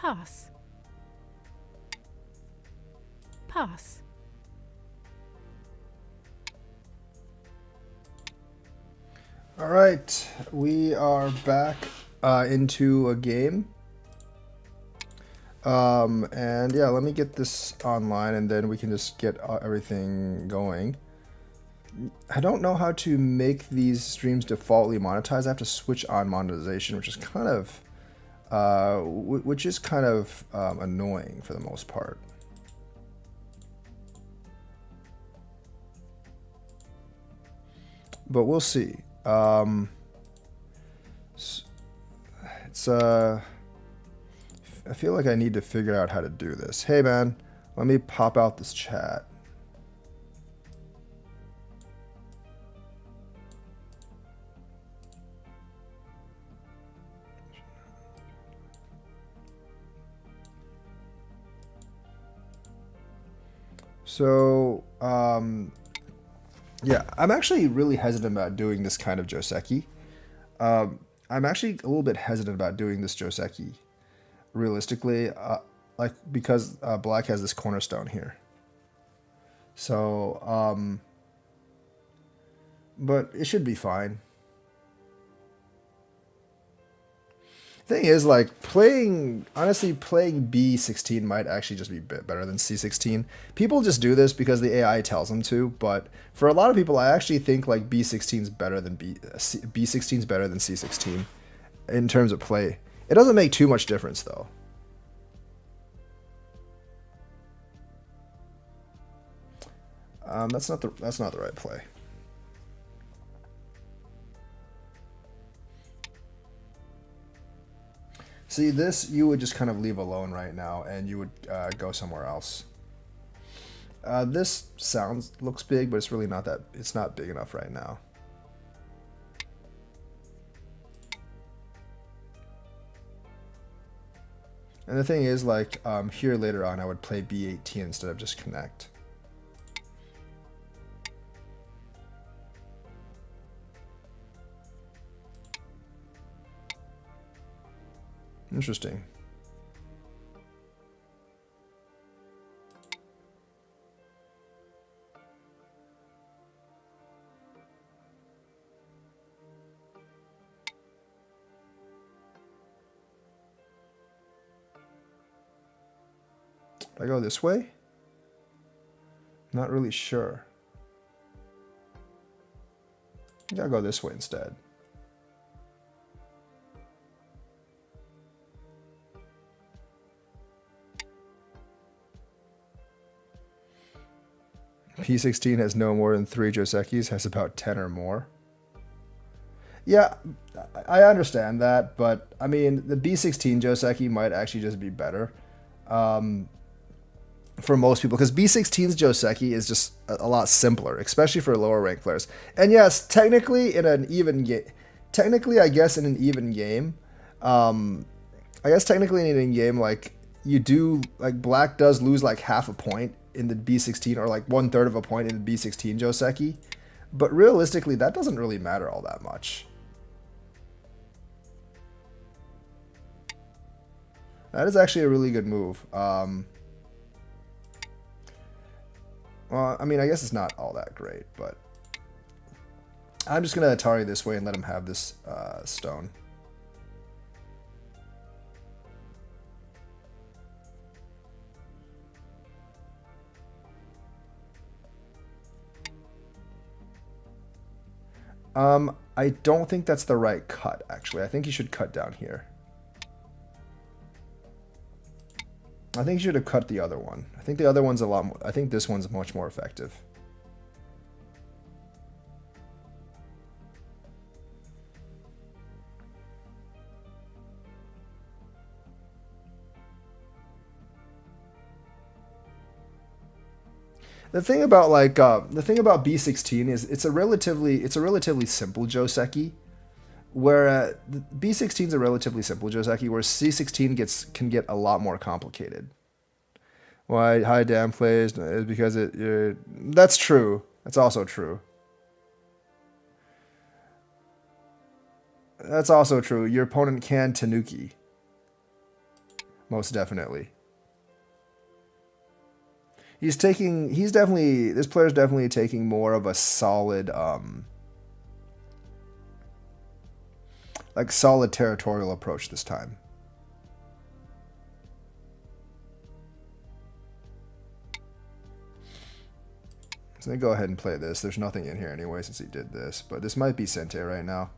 pass, pass. All right, we are back into a game. And yeah, let me get this online and then we can just get everything going. I don't know how to make these streams defaultly monetized. I have to switch on monetization, which is kind of, annoying for the most part. But we'll see. It's I feel like I need to figure out how to do this. Hey man, let me pop out this chat. So, yeah, I'm actually really hesitant about doing this kind of Joseki. I'm actually a little bit hesitant about doing this Joseki, realistically, like because Black has this cornerstone here. So, but it should be fine. Thing is, like, honestly, playing B16 might actually just be a bit better than C16. People just do this because the AI tells them to, but for a lot of people, I actually think, like, B16's better than B16's better than C16 in terms of play. It doesn't make too much difference, though. That's not the right play. See, this you would just kind of leave alone right now, and you would go somewhere else. This looks big, but it's really not that. It's not big enough right now. And the thing is, like, here later on, I would play B18 instead of just connect. Interesting. Do I go this way? Not really sure. I think I'll go this way instead. P16 has no more than 3 Josekis, has about 10 or more. Yeah, I understand that, but I mean, the B16 Joseki might actually just be better for most people, because B16's Joseki is just a lot simpler, especially for lower rank players. And yes, technically in an even game, I guess in an even game, like, you do, like, Black does lose like half a point in the B16, or like 1/3 of a point in the B16 Joseki, but realistically that doesn't really matter all that much. That is actually a really good move. Well, I mean, I guess it's not all that great, but I'm just gonna Atari this way and let him have this stone. I don't think that's the right cut, actually. I think you should cut down here. I think you should have cut the other one. I think the other one's a lot more, I think this one's much more effective. The thing about B16 is it's a relatively simple Joseki, where B16 is a relatively simple Joseki, where C16 can get a lot more complicated. Why high dam plays is because that's true. That's also true. That's also true. Your opponent can Tanuki. Most definitely. This player's definitely taking more of a solid, like solid territorial approach this time. So I'm gonna go ahead and play this. There's nothing in here anyway since he did this, but this might be Sente right now.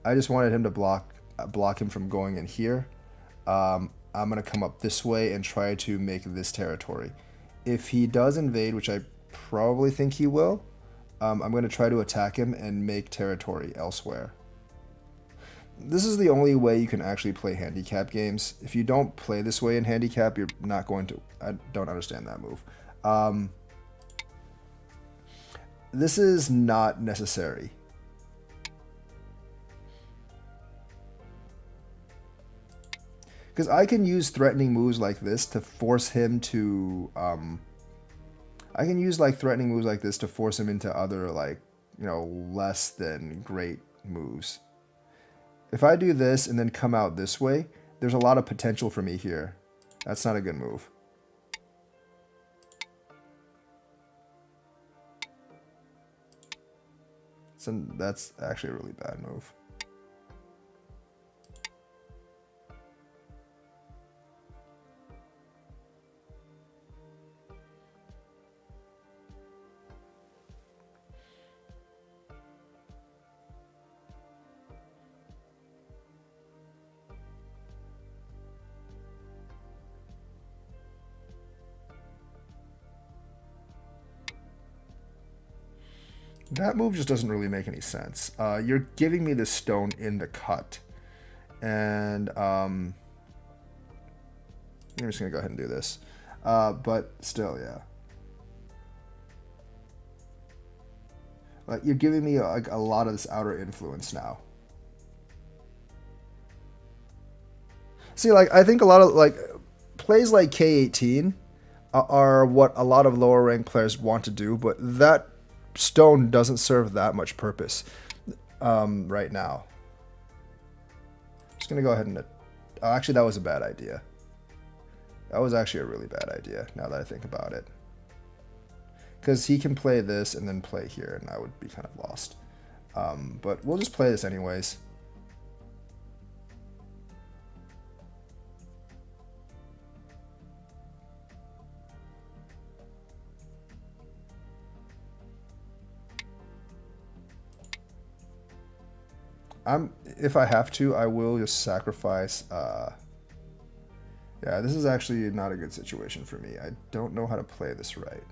I just wanted him to block him from going in here. I'm gonna come up this way and try to make this territory. If he does invade, which I probably think he will, I'm gonna try to attack him and make territory elsewhere. This is the only way you can actually play handicap games. If you don't play this way in handicap, you're not going to. I don't understand that move. This is not necessary. Because I can use threatening moves like this to force him to. I can use like threatening moves like this to force him into other like, you know, less than great moves. If I do this and then come out this way, there's a lot of potential for me here. That's not a good move. So that's actually a really bad move. That move just doesn't really make any sense. You're giving me this stone in the cut. And I'm just going to go ahead and do this. But still, yeah. Like, you're giving me like a lot of this outer influence now. See, like, I think a lot of like plays like K18 are what a lot of lower ranked players want to do, but that stone doesn't serve that much purpose right now. Just gonna go ahead and actually, that was a bad idea. That was actually a really bad idea now that I think about it, because he can play this and then play here and I would be kind of lost. But we'll just play this anyways. If I have to, I will just sacrifice. Yeah, this is actually not a good situation for me. I don't know how to play this right.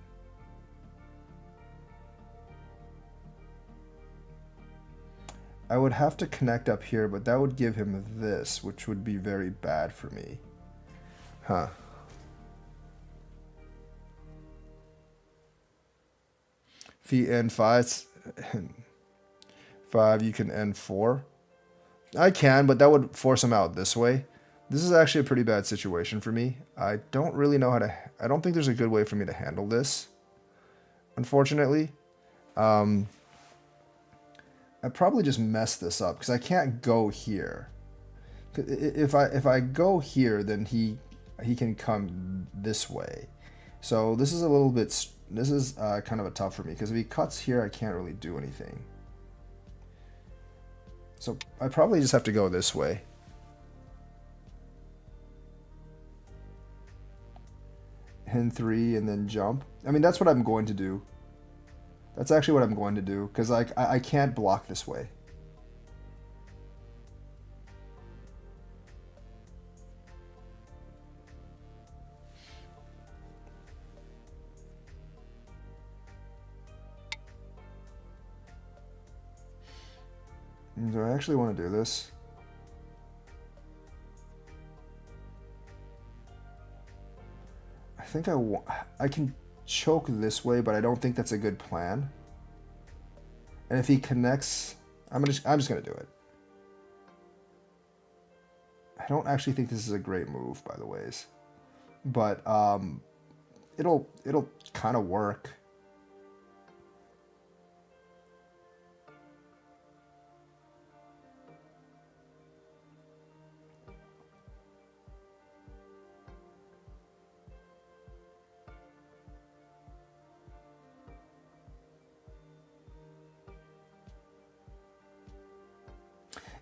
I would have to connect up here, but that would give him this, which would be very bad for me. Huh. If he N5, 5, you can N4. I can, but that would force him out this way. This is actually a pretty bad situation for me. I don't really know how to... I don't think there's a good way for me to handle this, unfortunately. I probably just messed this up because I can't go here. If I go here, then he can come this way. So this is a little bit... This is kind of a tough for me because if he cuts here, I can't really do anything. So I probably just have to go this way. N3 and then jump. I mean, that's what I'm going to do. That's actually what I'm going to do, because like I can't block this way. Do I actually want to do this? I think I can choke this way, but I don't think that's a good plan. And if he connects, I'm just gonna do it. I don't actually think this is a great move, by the ways, but it'll kind of work.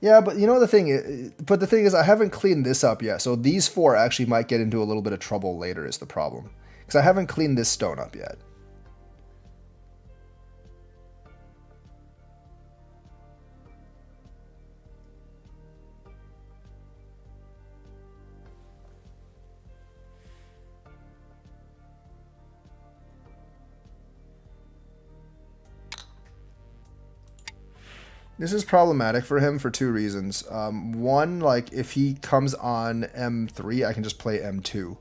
Yeah, but you know the thing is, I haven't cleaned this up yet. So these four actually might get into a little bit of trouble later. Is the problem? Because I haven't cleaned this stone up yet. This is problematic for him for two reasons. One, like if he comes on M3, I can just play M2.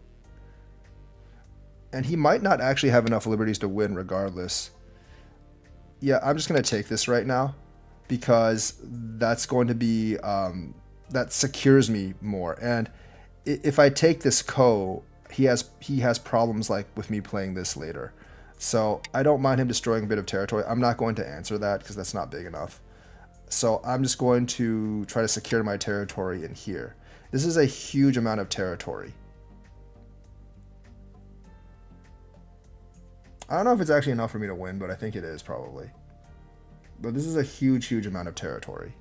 And he might not actually have enough liberties to win regardless. Yeah, I'm just going to take this right now because that's going to be, that secures me more. And if I take this Ko, he has problems like with me playing this later. So I don't mind him destroying a bit of territory. I'm not going to answer that because that's not big enough. So I'm just going to try to secure my territory in here. This is a huge amount of territory. I don't know if it's actually enough for me to win, but I think it is probably. But this is a huge, huge amount of territory.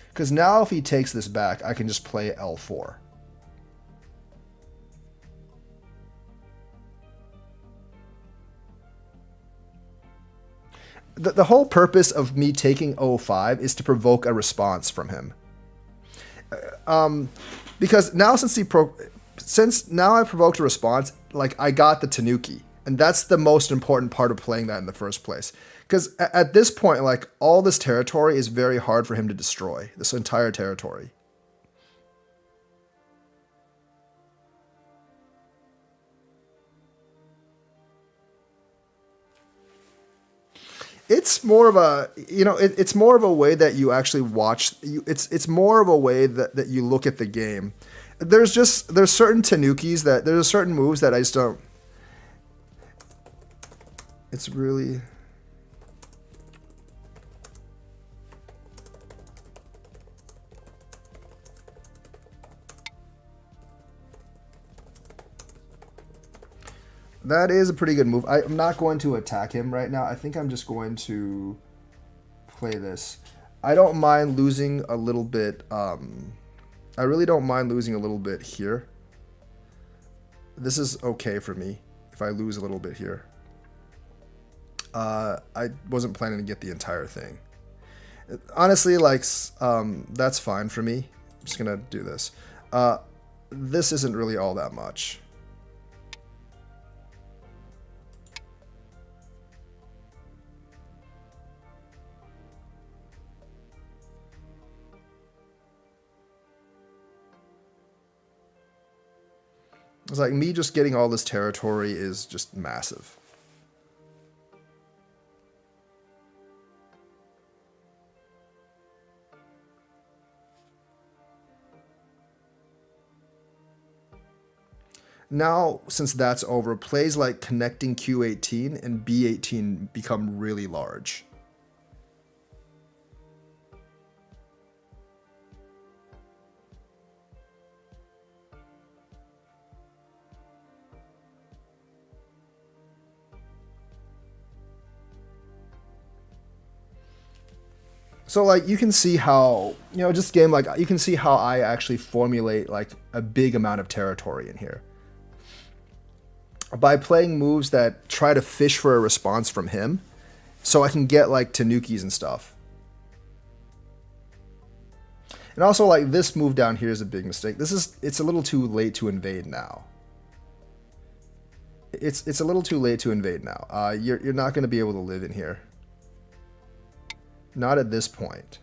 Because now if he takes this back, I can just play L4. The whole purpose of me taking O5 is to provoke a response from him. Because now since now I've provoked a response, like I got the Tanuki, and that's the most important part of playing that in the first place. Because at this point, like all this territory is very hard for him to destroy, this entire territory. It's more of a, it's more of a way that you actually watch. It's more of a way that you look at the game. There's certain Tanukis there's certain moves that I just don't. It's really. That is a pretty good move. I'm not going to attack him right now. I think I'm just going to play this. I don't mind losing a little bit. I really don't mind losing a little bit here. This is okay for me if I lose a little bit here. I wasn't planning to get the entire thing. Honestly, like, that's fine for me. I'm just going to do this. This isn't really all that much. It's like me just getting all this territory is just massive. Now, since that's over, plays like connecting Q18 and B18 become really large. So like you can see how, just game, like you can see how I actually formulate like a big amount of territory in here. By playing moves that try to fish for a response from him, so I can get like Tanukis and stuff. And also like this move down here is a big mistake. It's a little too late to invade now. It's a little too late to invade now. You're not going to be able to live in here. Not at this point.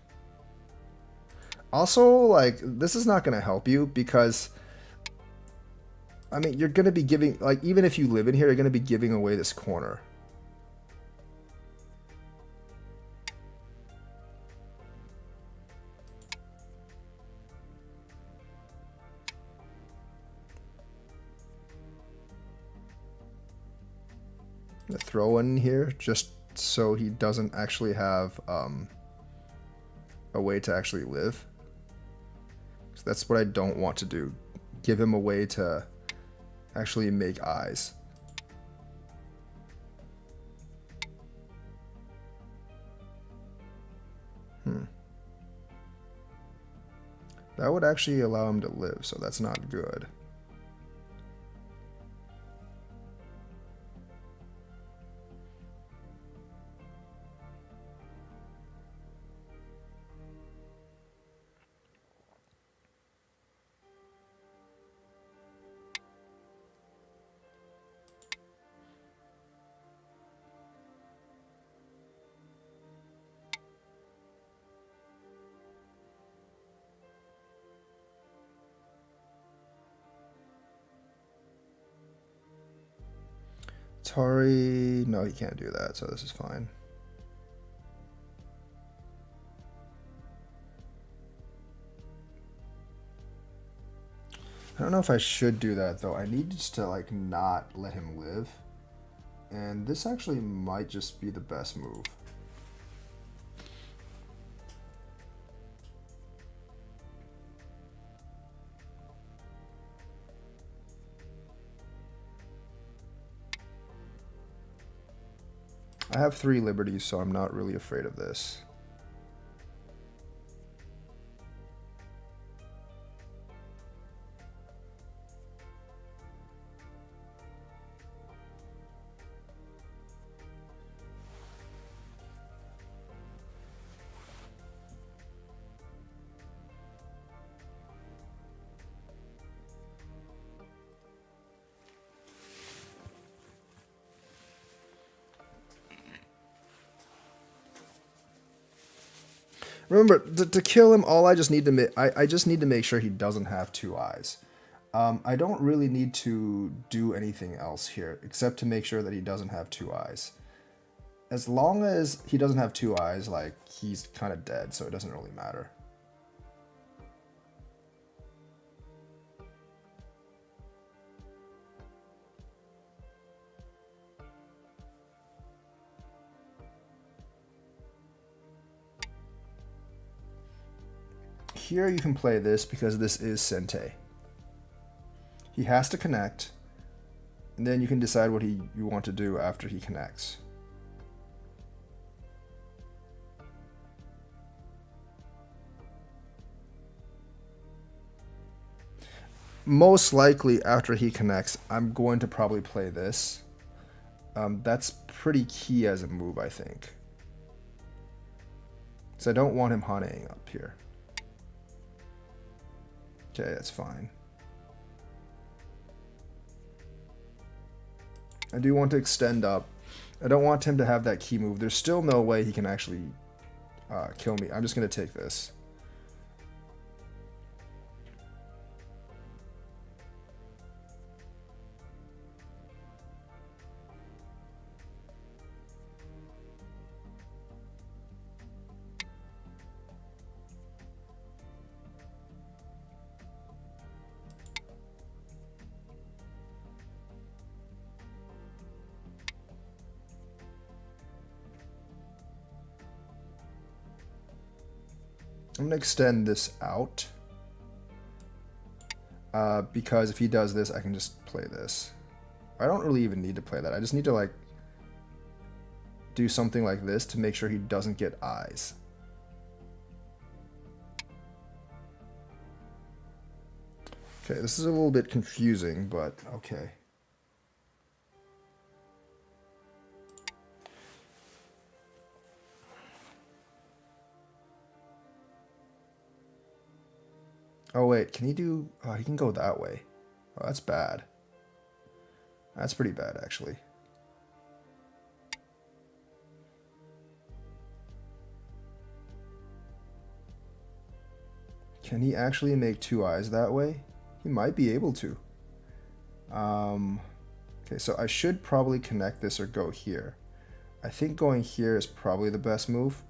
Also, like, this is not going to help you because, I mean, you're going to be giving, like, even if you live in here, you're going to be giving away this corner. I'm going to throw one in here just so he doesn't actually have a way to actually live. So that's what I don't want to do. Give him a way to actually make eyes. That would actually allow him to live, so that's not good. Tari, no, he can't do that, so this is fine. I don't know if I should do that though. I need just to like not let him live. And this actually might just be the best move. I have 3 liberties, so I'm not really afraid of this. Remember, to kill him, all I just need to I just need to make sure he doesn't have 2 eyes. I don't really need to do anything else here, except to make sure that he doesn't have 2 eyes. As long as he doesn't have 2 eyes, like, he's kind of dead, so it doesn't really matter. Here you can play this because this is Sente. He has to connect, and then you can decide what you want to do after he connects. Most likely after he connects, I'm going to probably play this. That's pretty key as a move, I think. So I don't want him honeying up here. Okay, that's fine. I do want to extend up. I don't want him to have that key move. There's still no way he can actually kill me. I'm just going to take this. I'm going to extend this out because if he does this, I can just play this. I don't really even need to play that. I just need to like do something like this to make sure he doesn't get eyes. Okay, this is a little bit confusing, but okay. Oh wait, can he do... Oh, he can go that way. Oh, that's bad. That's pretty bad, actually. Can he actually make 2 eyes that way? He might be able to. Okay, so I should probably connect this or go here. I think going here is probably the best move.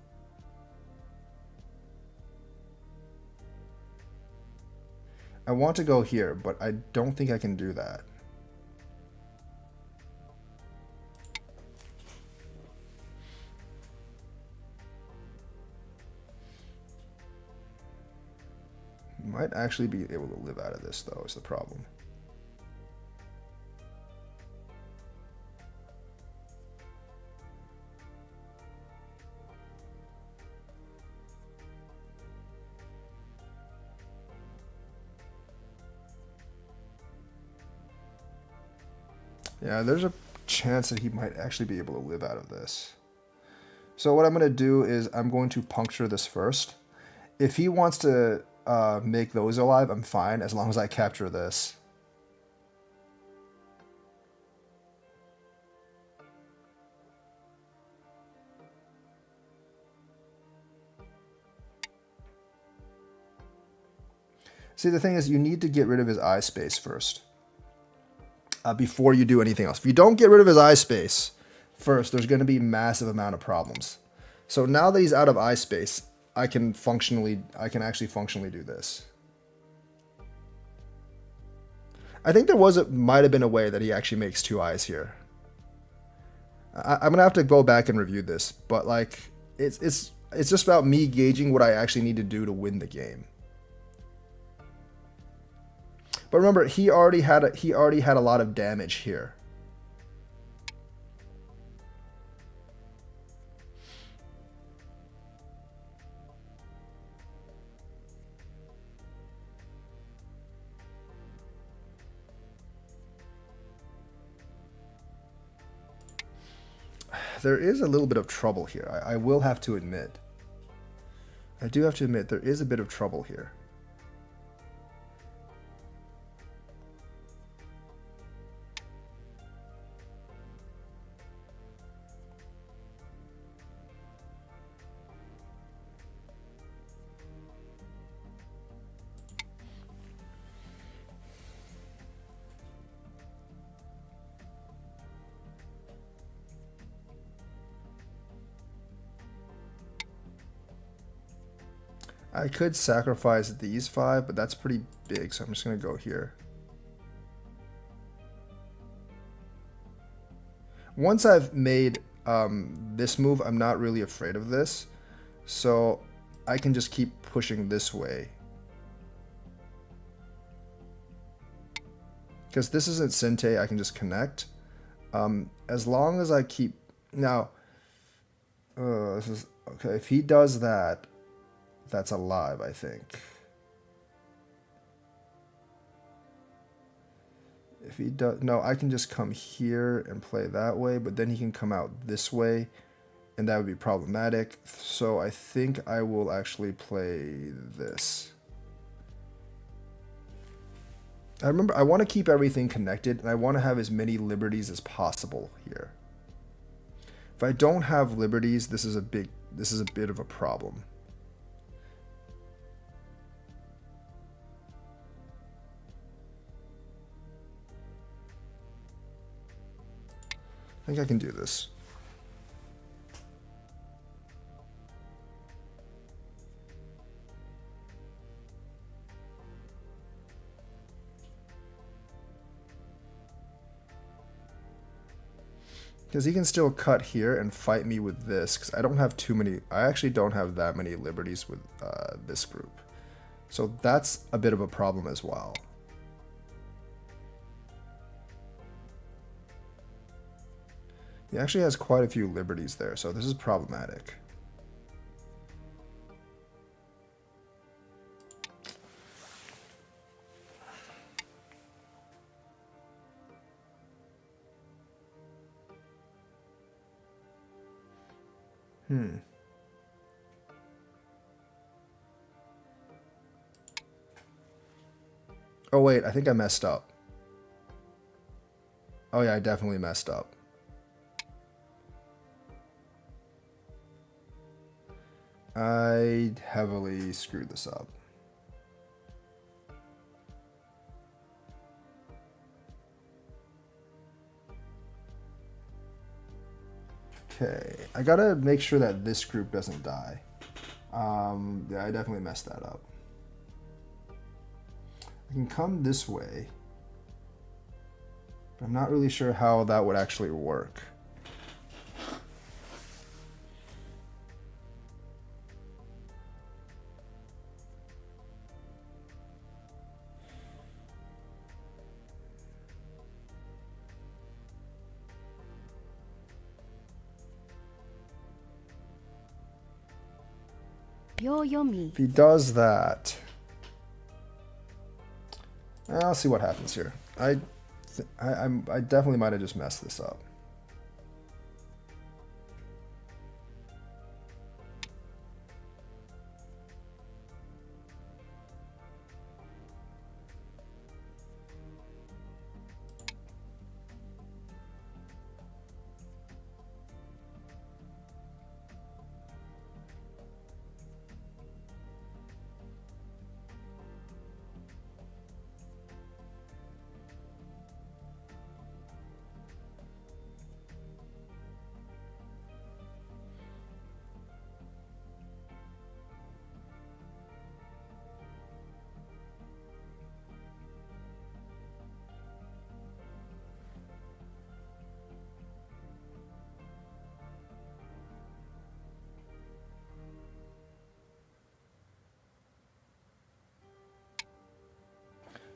I want to go here, but I don't think I can do that. Might actually be able to live out of this, though, is the problem. Yeah, there's a chance that he might actually be able to live out of this. So what I'm going to do is I'm going to puncture this first. If he wants to make those alive, I'm fine as long as I capture this. See, the thing is, you need to get rid of his eye space first before you do anything else. If you don't get rid of his eye space first, there's going to be a massive amount of problems. So now that he's out of eye space, I can actually functionally do this. I think might have been a way that he actually makes 2 eyes here. I'm gonna have to go back and review this, but like it's just about me gauging what I actually need to do to win the game. But remember, he already had a lot of damage here. There is a little bit of trouble here. I will have to admit. I do have to admit there is a bit of trouble here. I could sacrifice these 5, but that's pretty big, so I'm just going to go here. Once I've made this move, I'm not really afraid of this, so I can just keep pushing this way. Because this isn't Sente, I can just connect. As long as I keep... Now, this is... Okay, if he does that... That's alive, I think. If he does... No, I can just come here and play that way, but then he can come out this way, and that would be problematic. So I think I will actually play this. I want to keep everything connected, and I want to have as many liberties as possible here. If I don't have liberties, this is a bit of a problem. I think I can do this. Because he can still cut here and fight me with this, because I don't have too many... I actually don't have that many liberties with this group. So that's a bit of a problem as well. He actually has quite a few liberties there, so this is problematic. Oh wait, I think I messed up. Oh yeah, I definitely messed up. I heavily screwed this up. Okay, I gotta make sure that this group doesn't die. Yeah, I definitely messed that up. I can come this way, but I'm not really sure how that would actually work. If he does that, I'll see what happens here. I I definitely might have just messed this up.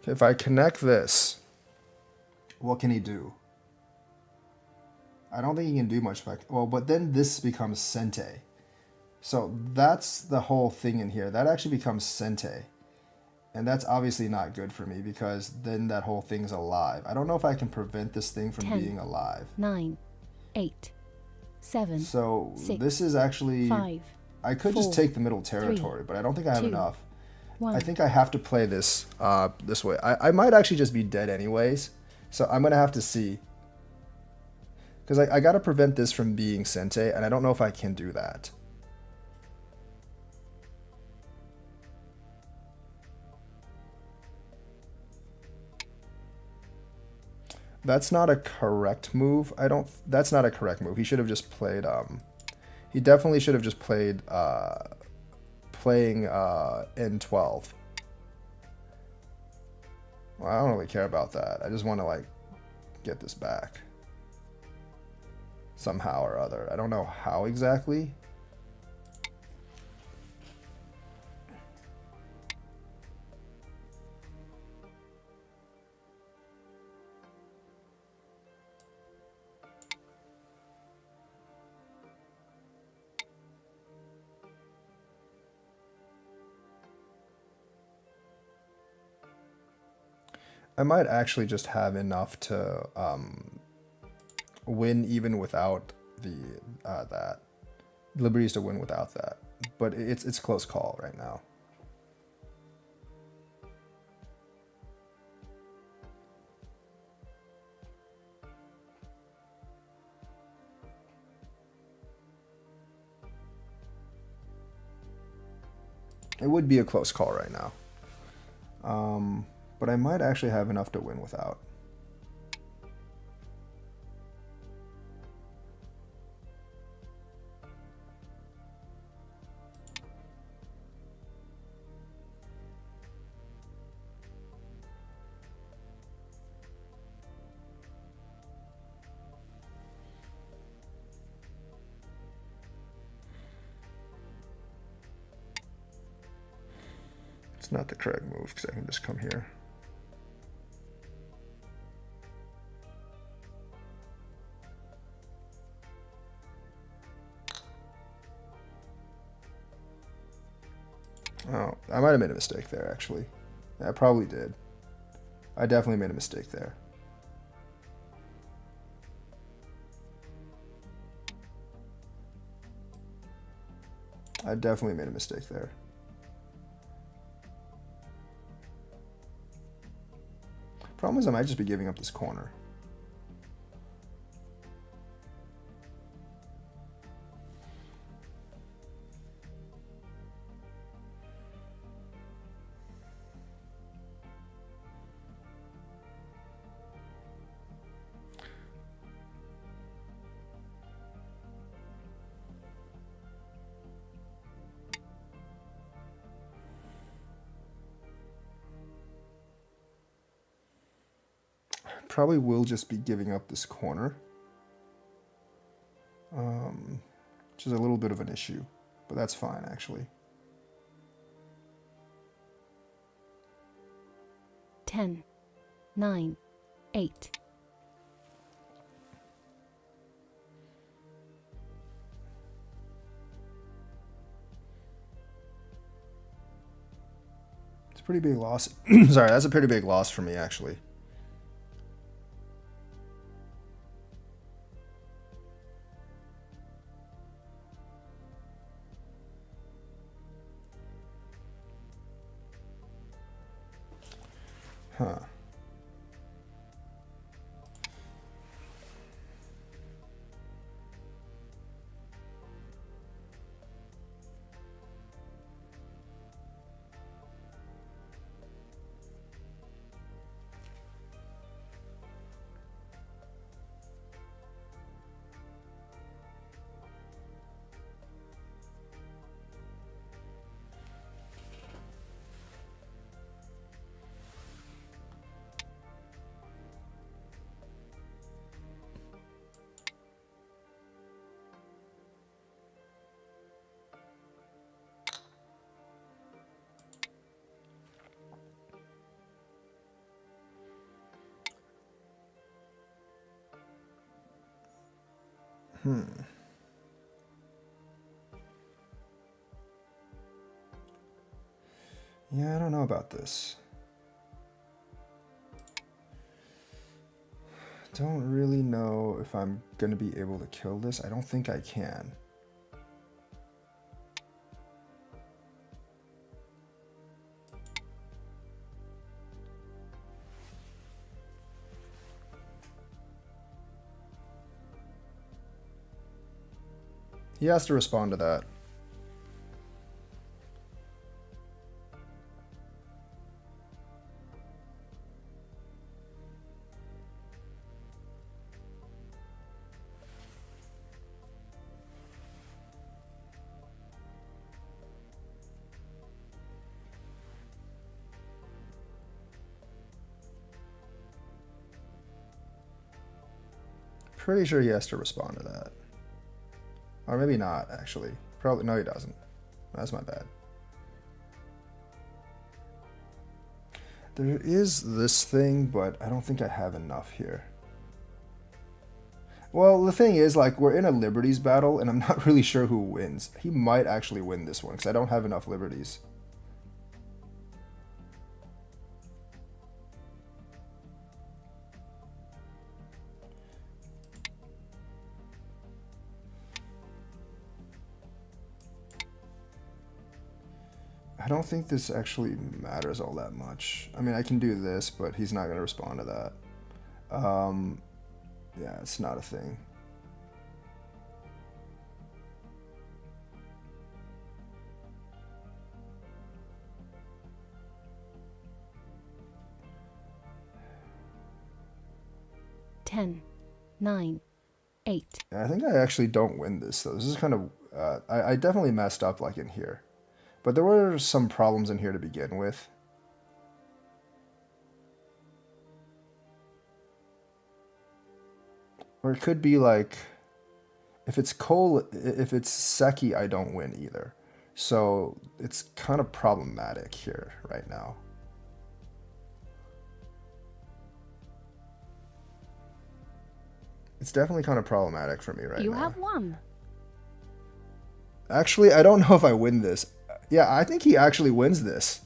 Okay, if I connect this, what can he do? I don't think he can do much. Well, but then this becomes Sente. So that's the whole thing in here. That actually becomes Sente. And that's obviously not good for me because then that whole thing's alive. I don't know if I can prevent this thing from 10, being alive. 9, 8, 7. So 6, this is actually... 5. I could 4, just take the middle territory, 3, but I don't think I have 2, enough. 1. I think I have to play this this way. I might actually just be dead anyways. So I'm going to have to see. Because I got to prevent this from being Sente, and I don't know if I can do that. That's not a correct move. That's not a correct move. He should have just played he definitely should have just played playing N12. Well, I don't really care about that. I just want to like get this back somehow or other. I don't know how exactly. I might actually just have enough to win even without the that. Liberties to win without that. But it's a close call right now. It would be a close call right now. But I might actually have enough to win without. It's not the correct move because I can just come here. Oh, I might have made a mistake there, actually. Yeah, I probably did. I definitely made a mistake there. I definitely made a mistake there. Problem is I might just be giving up this corner. Probably will just be giving up this corner, which is a little bit of an issue, but that's fine actually. 10, 9, 8. It's a pretty big loss. Sorry, that's a pretty big loss for me actually. Huh. Yeah, I don't know about this. Don't really know if I'm gonna be able to kill this. I don't think I can. He has to respond to that. Pretty sure he has to respond to that. Or maybe not, actually. Probably, no, he doesn't. That's my bad. There is this thing, but I don't think I have enough here. Well, the thing is, like, we're in a liberties battle, and I'm not really sure who wins. He might actually win this one, because I don't have enough liberties. I don't think this actually matters all that much. I mean, I can do this, but he's not going to respond to that. Yeah, it's not a thing. Ten, 9, 8. I think I actually don't win this, though. This is kind of... I definitely messed up, like, in here. But there were some problems in here to begin with. Or it could be, like... If it's Seki, I don't win either. So it's kind of problematic here right now. It's definitely kind of problematic for me right now. You have won. Actually, I don't know if I win this. Yeah, I think he actually wins this.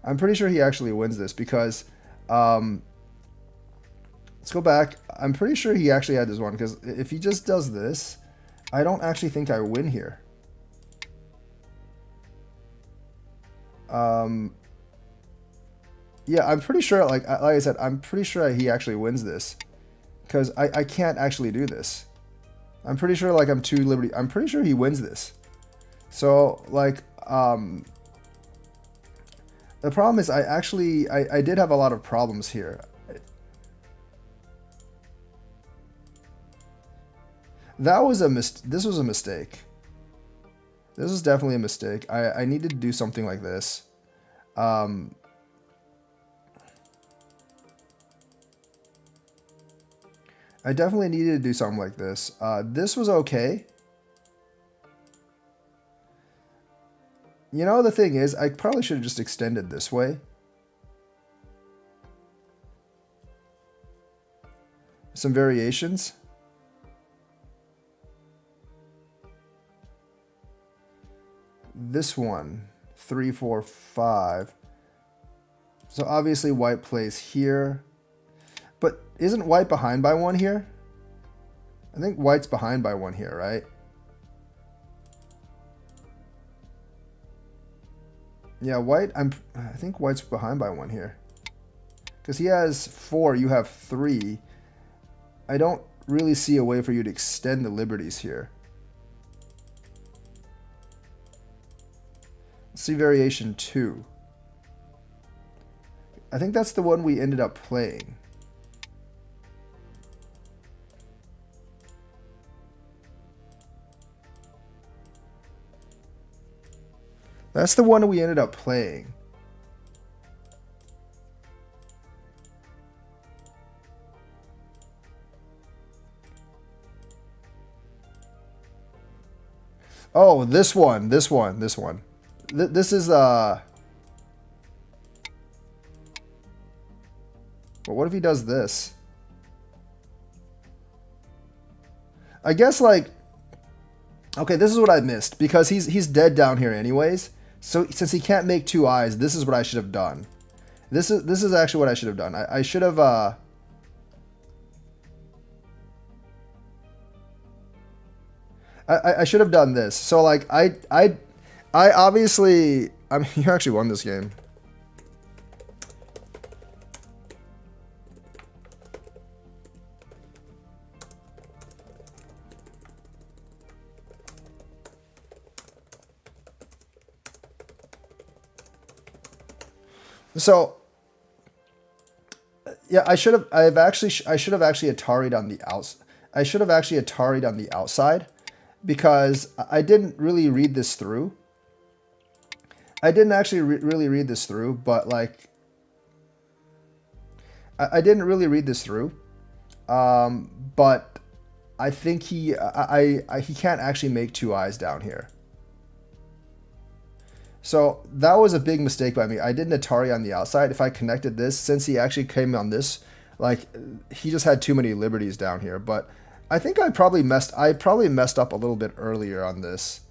I'm pretty sure he actually wins this because... let's go back. I'm pretty sure he actually had this one because if he just does this, I don't actually think I win here. Yeah, I'm pretty sure, like I said, I'm pretty sure he actually wins this because I can't actually do this. I'm pretty sure, like, I'm too liberty. I'm pretty sure he wins this. So, like, the problem is I did have a lot of problems here. This was a mistake. This was definitely a mistake. I needed to do something like this. I definitely needed to do something like this. This was okay. You know, the thing is, I probably should have just extended this way. Some variations. This one, 3, 4, 5. So obviously white plays here. But isn't white behind by 1 here? I think white's behind by 1 here, right? Yeah, I think white's behind by 1 here. Because he has 4, you have 3. I don't really see a way for you to extend the liberties here. Let's see variation 2. I think that's the one we ended up playing. That's the one we ended up playing. Oh, this one. This is But what if he does this? I guess like, okay, this is what I missed because he's dead down here anyways. So since he can't make 2 eyes, this is what I should have done. This is actually what I should have done. I should have I should have done this. So like I obviously, I mean, you actually won this game. So yeah, I should have actually Atari'd on the outs. I should have actually Atari'd on the outside because I didn't really read this through. I didn't actually really read this through, but like I didn't really read this through. But I think he can't actually make 2 eyes down here. So that was a big mistake by me. I did an Atari on the outside. If I connected this, since he actually came on this, like he just had too many liberties down here. But I think I probably messed up a little bit earlier on this.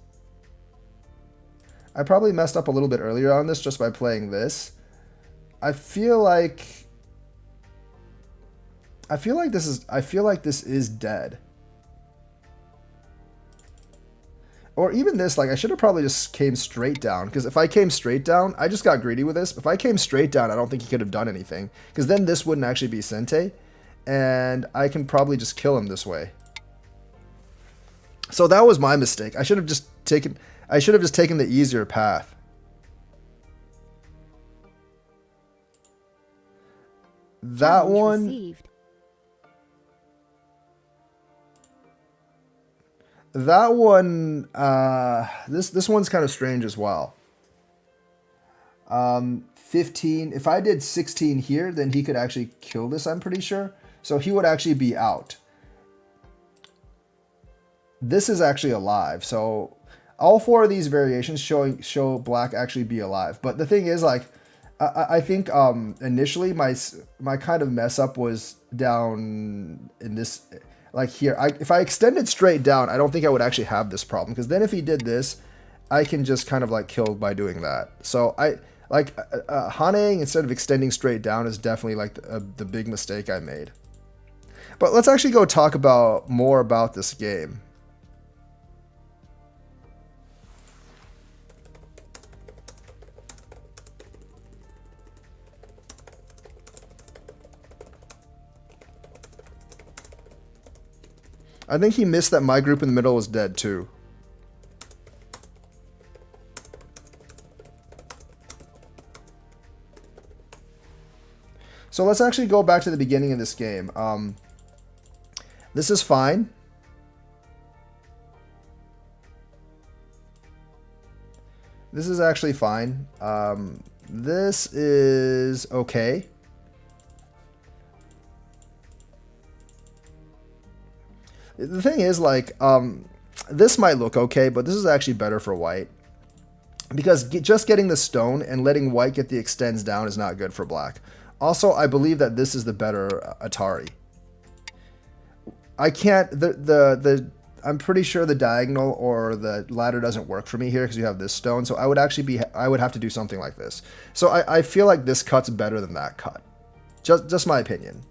I probably messed up a little bit earlier on this just by playing this. I feel like this is dead. Or even this, like I should have probably just came straight down, because if I came straight down, I just got greedy with this. If I came straight down, I don't think he could have done anything, because then this wouldn't actually be Sente, and I can probably just kill him this way. So that was my mistake. I should have just taken the easier path. That one. Received. That one, this one's kind of strange as well. 15, if I did 16 here, then he could actually kill this, I'm pretty sure. So he would actually be out. This is actually alive. So all 4 of these variations show black actually be alive. But the thing is, like, I think initially my kind of mess up was down in this. Like here, if I extended straight down, I don't think I would actually have this problem. Because then if he did this, I can just kind of like kill by doing that. So I like Haneing instead of extending straight down is definitely like the big mistake I made. But let's actually go talk more about this game. I think he missed that my group in the middle was dead too. So let's actually go back to the beginning of this game. This is fine. This is actually fine. This is okay. The thing is, like, this might look okay, but this is actually better for white. Because just getting the stone and letting white get the extends down is not good for black. Also, I believe that this is the better Atari. I can't, I'm pretty sure the diagonal or the ladder doesn't work for me here because you have this stone. So I would have to do something like this. So I feel like this cut's better than that cut. Just my opinion.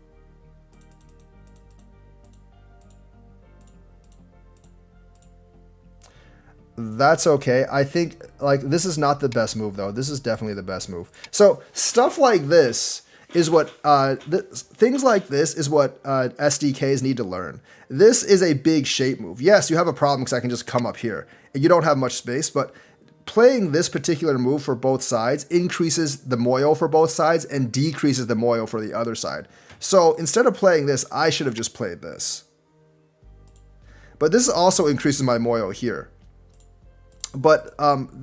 That's okay. I think, like, this is not the best move, though. This is definitely the best move. So, stuff like this, is what things like this is what SDKs need to learn. This is a big shape move. Yes, you have a problem because I can just come up here and you don't have much space, but playing this particular move for both sides increases the moyo for both sides and decreases the moyo for the other side. So instead of playing this, I should have just played this. But this also increases my moyo here. But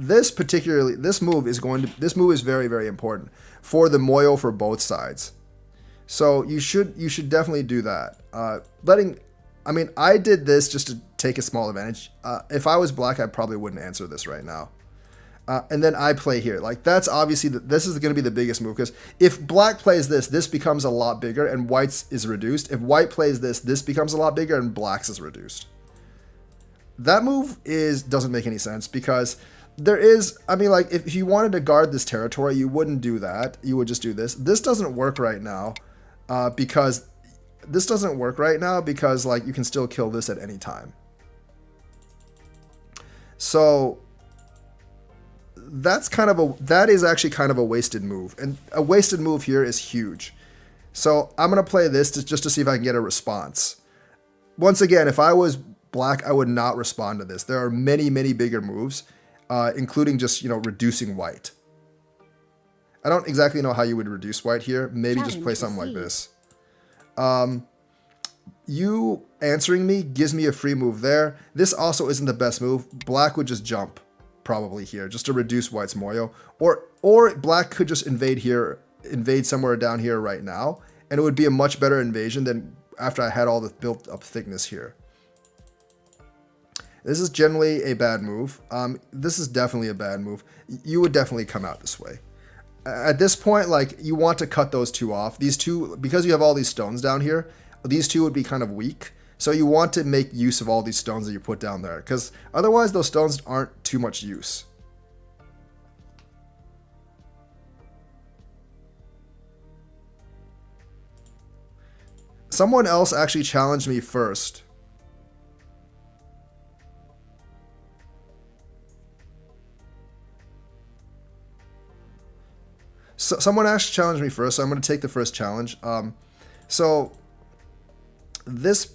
this move is very, very important for the moyo for both sides. So you should definitely do that. I did this just to take a small advantage. If I was black, I probably wouldn't answer this right now. And then I play here. Like, that's obviously, this is going to be the biggest move, because if black plays this, this becomes a lot bigger and white's is reduced. If white plays this, this becomes a lot bigger and black's is reduced. That move doesn't make any sense, because there is, if you wanted to guard this territory, you wouldn't do that. You would just do this. This doesn't work right now because like you can still kill this at any time. So that is actually kind of a wasted move, and a wasted move here is huge. So I'm going to play this just to see if I can get a response. Once again, if I was black, I would not respond to this. There are many, many bigger moves, including just, reducing white. I don't exactly know how you would reduce white here. Maybe just play something like this. You answering me gives me a free move there. This also isn't the best move. Black would just jump probably here just to reduce white's moyo. Or black could just invade somewhere down here right now, and it would be a much better invasion than after I had all the built up thickness here. This is generally a bad move. This is definitely a bad move. You would definitely come out this way. At this point, like, you want to cut those two off. These two, because you have all these stones down here, these two would be kind of weak. So you want to make use of all these stones that you put down there, because otherwise those stones aren't too much use. Someone else actually challenged me first. So someone actually challenged me first, so I'm going to take the first challenge. So this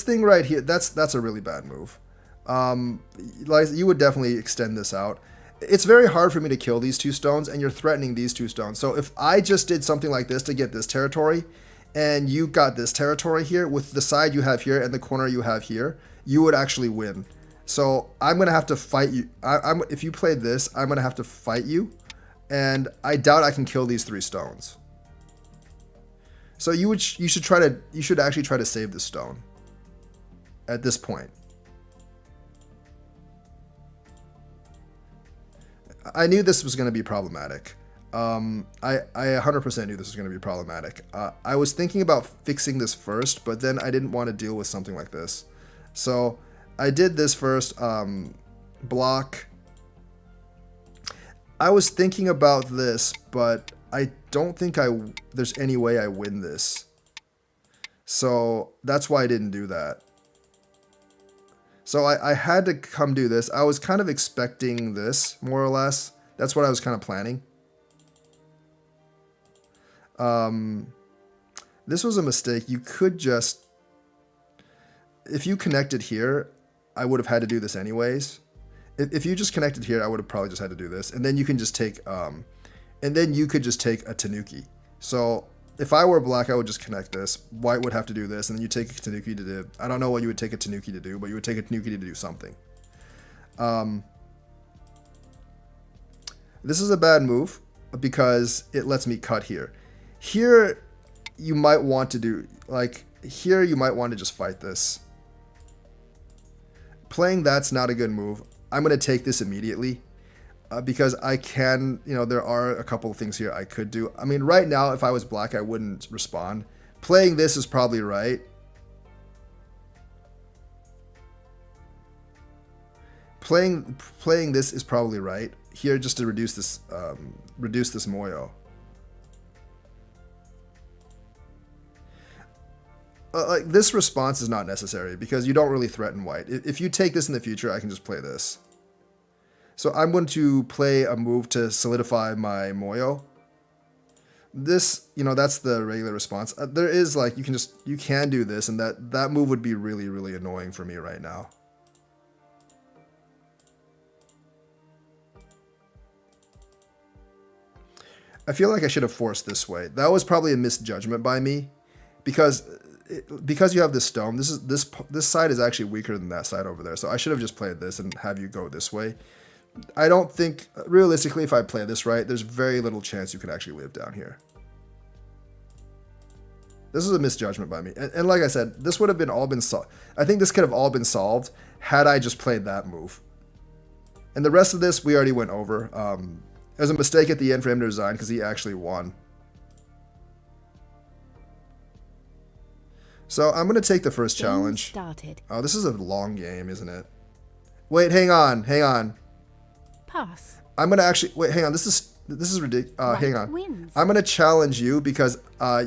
thing right here, that's a really bad move. Like, you would definitely extend this out. It's very hard for me to kill these two stones, and you're threatening these two stones. So if I just did something like this to get this territory, and you got this territory here with the side you have here and the corner you have here, you would actually win. So I'm going to have to fight you. If you played this, I'm going to have to fight you, and I doubt I can kill these three stones. So you should actually try to save this stone at this point. I knew this was going to be problematic. I 100% knew this was going to be problematic. I was thinking about fixing this first, but then I didn't want to deal with something like this. So I did this first. Block. I was thinking about this, but I don't think there's any way I win this. So that's why I didn't do that. So I had to come do this. I was kind of expecting this, more or less. That's what I was kind of planning. This was a mistake. You could just... If you connected here, I would have had to do this anyways. If you just connected here, I would have probably just had to do this. And then you can just take... and then you could just take a tanuki. So if I were black, I would just connect this. White would have to do this, and then you take a tanuki to do... I don't know what you would take a tanuki to do, but you would take a tanuki to do something. This is a bad move because it lets me cut here. Here, you might want to do... Like, here you might want to just fight this. Playing that's not a good move. I'm going to take this immediately. Because I can, there are a couple of things here I could do. I mean, right now, if I was black, I wouldn't respond. Playing this is probably right. Playing this is probably right. Here, just to reduce this moyo. Like, this response is not necessary because you don't really threaten white. If you take this in the future, I can just play this. So I'm going to play a move to solidify my moyo. This, that's the regular response. There is like you can do this, and that move would be really really annoying for me right now. I feel like I should have forced this way. That was probably a misjudgment by me, because you have this stone. This side is actually weaker than that side over there. So I should have just played this and have you go this way. I don't think realistically, if I play this right, there's very little chance you could actually live down here. This is a misjudgment by me, and like I said, this would have all been solved. I think this could have all been solved had I just played that move. And the rest of this we already went over. It was a mistake at the end for him to resign because he actually won. So I'm going to take the first challenge. Started. Oh, this is a long game, isn't it? Wait, hang on. Pass. I'm going to actually... Wait, hang on. This is ridiculous. Hang on. Wins. I'm going to challenge you because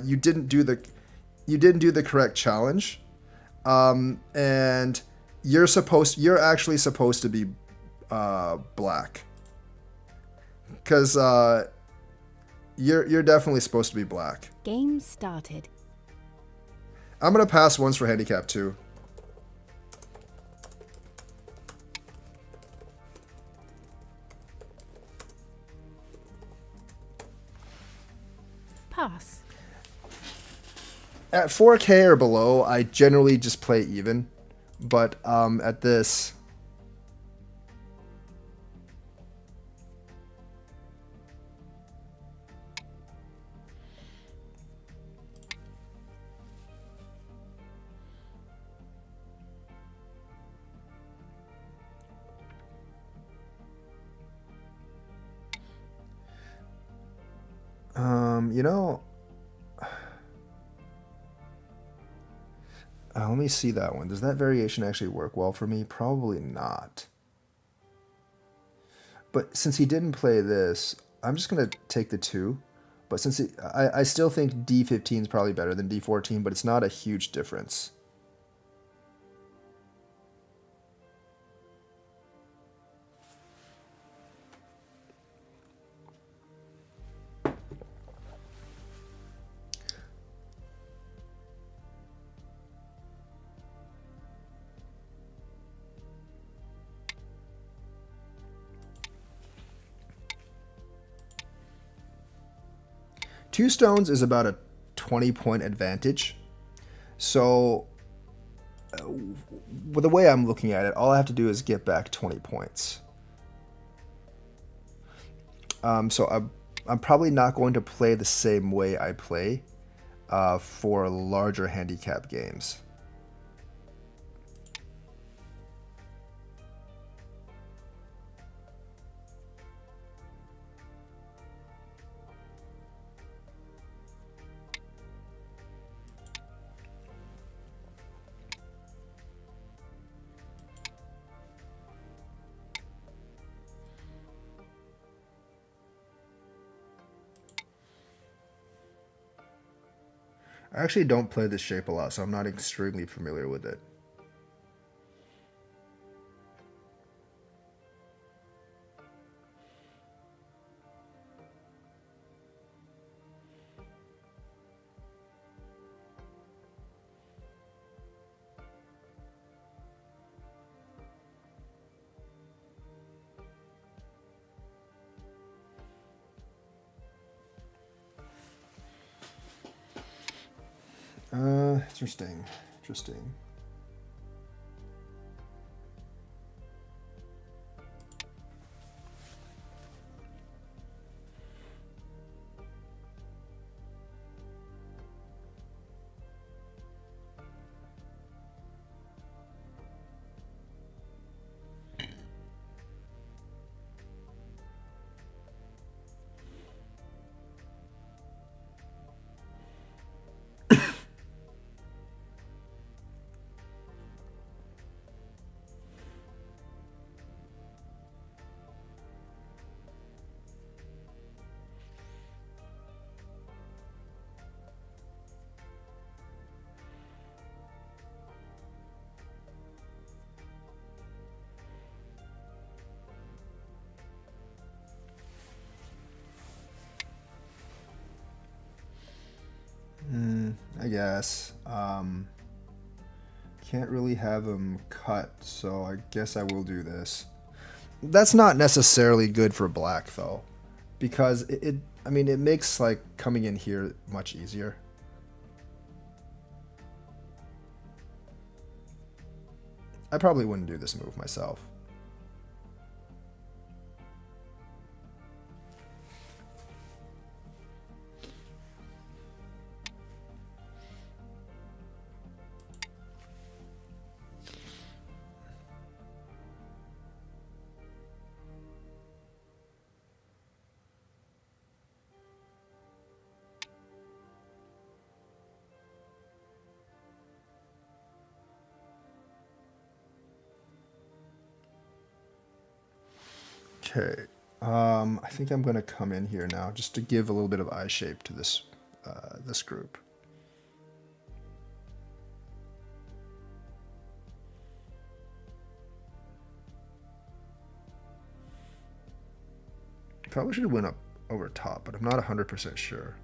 you didn't do the correct challenge. And you're actually supposed to be black. Because you're definitely supposed to be black. Game started. I'm going to pass once for handicap 2. Pass. At 4K or below, I generally just play even. But at this... let me see that one. Does that variation actually work well for me? Probably not. But since he didn't play this, I'm just going to take the 2. But since I still think D15 is probably better than D14, but it's not a huge difference. Two stones is about a 20-point advantage. So the way I'm looking at it, all I have to do is get back 20 points. So I'm probably not going to play the same way I play for larger handicap games. I actually don't play this shape a lot, so I'm not extremely familiar with it. Interesting. guess. Can't really have him cut, so I guess I will do this. That's not necessarily good for black though, because I mean, it makes like coming in here much easier. I probably wouldn't do this move myself. Okay, I think I'm gonna come in here now just to give a little bit of eye shape to this this group. Probably should have went up over top, but I'm not 100% sure.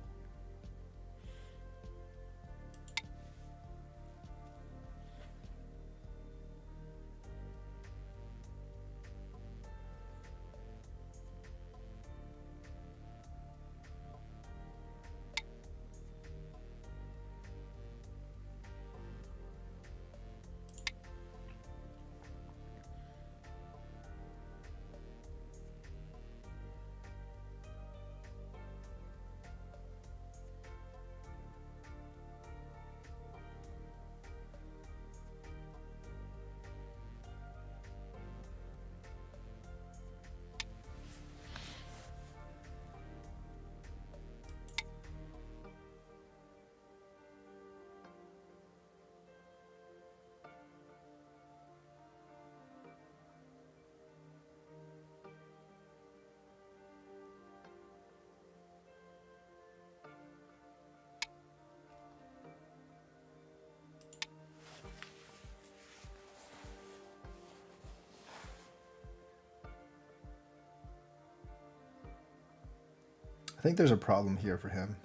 I think there's a problem here for him.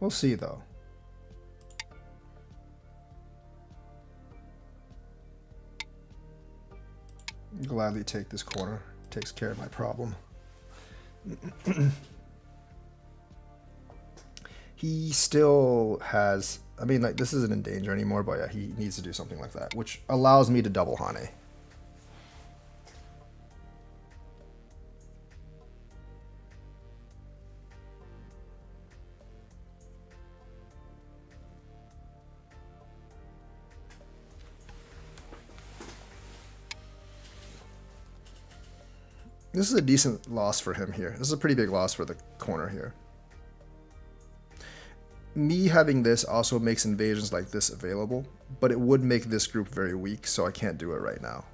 We'll see though. Gladly take this corner. Takes care of my problem. He still has, I mean, like, this isn't in danger anymore, but yeah, he needs to do something like that, which allows me to double Hane. This is a decent loss for him here. This is a pretty big loss for the corner here. Me having this also makes invasions like this available, but it would make this group very weak, so I can't do it right now.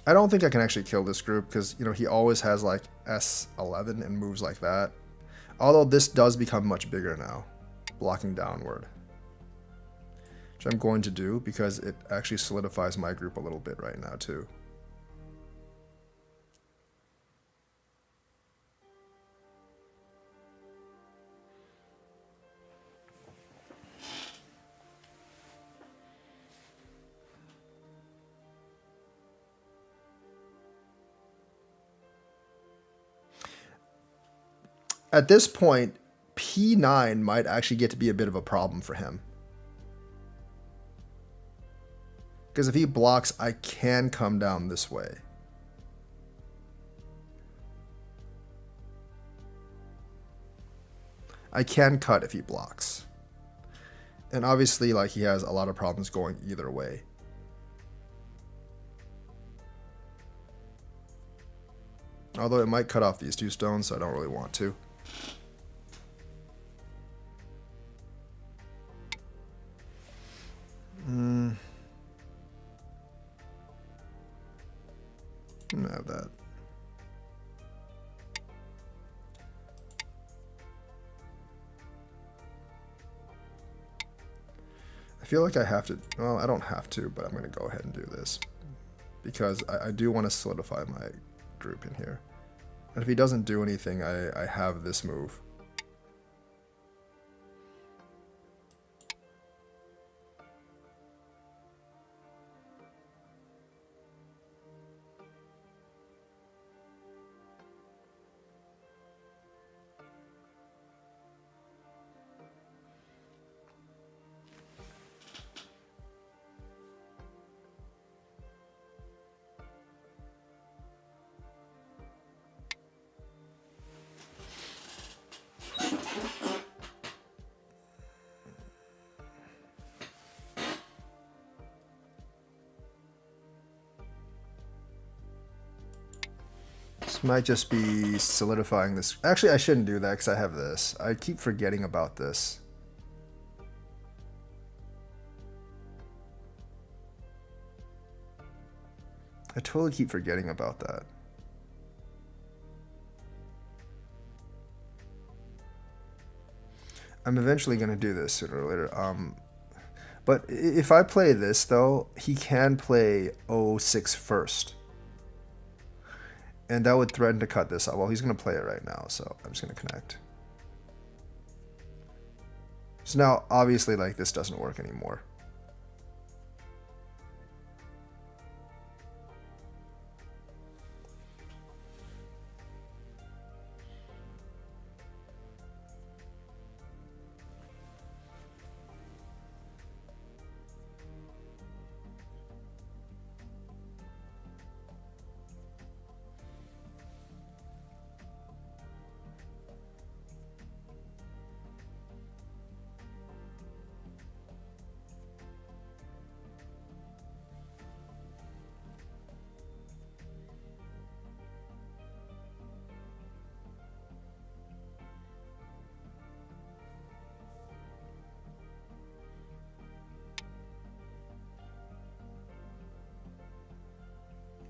I don't think I can actually kill this group because, you know, he always has like S11 and moves like that. Although this does become much bigger now, blocking downward. Which I'm going to do because it actually solidifies my group a little bit right now too. At this point, P9 might actually get to be a bit of a problem for him. Because if he blocks, I can come down this way. I can cut if he blocks. And obviously, like, he has a lot of problems going either way. Although it might cut off these 2 stones, so I don't really want to. I'm gonna have that. I feel like I have to, well, I don't have to, but I'm going to go ahead and do this. Because I do want to solidify my group in here. And if he doesn't do anything, I have this move. This might just be solidifying this. Actually, I shouldn't do that because I have this. I keep forgetting about this. I totally keep forgetting about that. I'm eventually going to do this sooner or later. But if I play this, though, he can play 06 first. And that would threaten to cut this off. Well, he's going to play it right now, so I'm just going to connect. So now, obviously, like, this doesn't work anymore.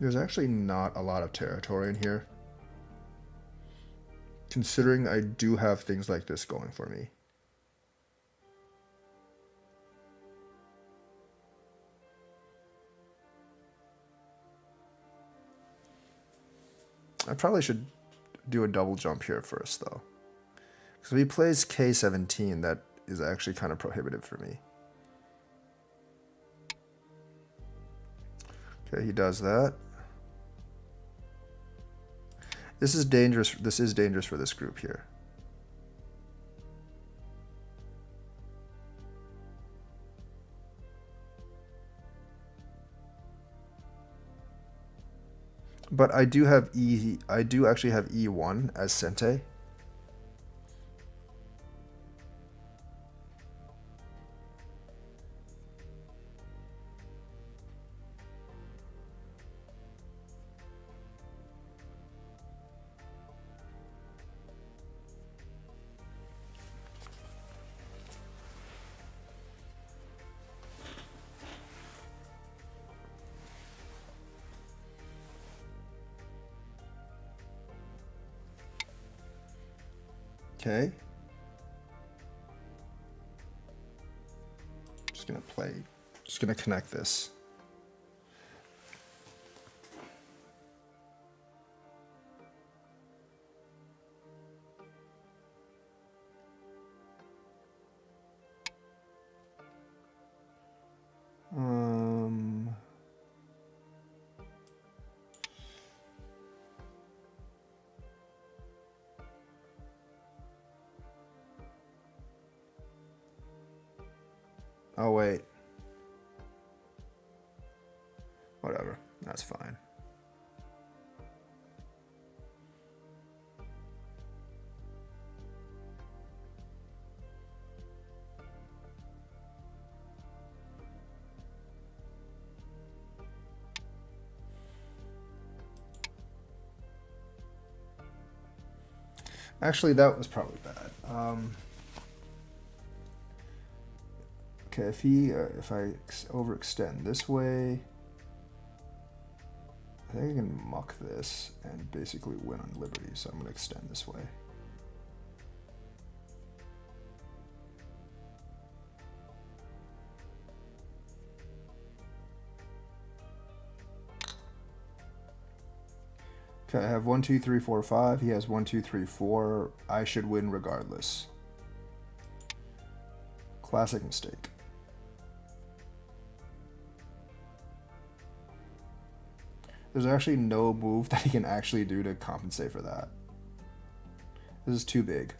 There's actually not a lot of territory in here, considering I do have things like this going for me. I probably should do a double jump here first, though. Because if he plays K17, that is actually kind of prohibitive for me. Okay, he does that. This is dangerous. This is dangerous for this group here. But I do have I do actually have E1 as Sente. Okay. Just gonna connect this. Oh, wait. Whatever. That's fine. Actually, that was probably bad. Okay, if I overextend this way, I think I can muck this and basically win on liberty, so I'm going to extend this way. Okay, I have 1, 2, 3, 4, 5. He has 1, 2, 3, 4. I should win regardless. Classic mistake. There's actually no move that he can actually do to compensate for that. This is too big.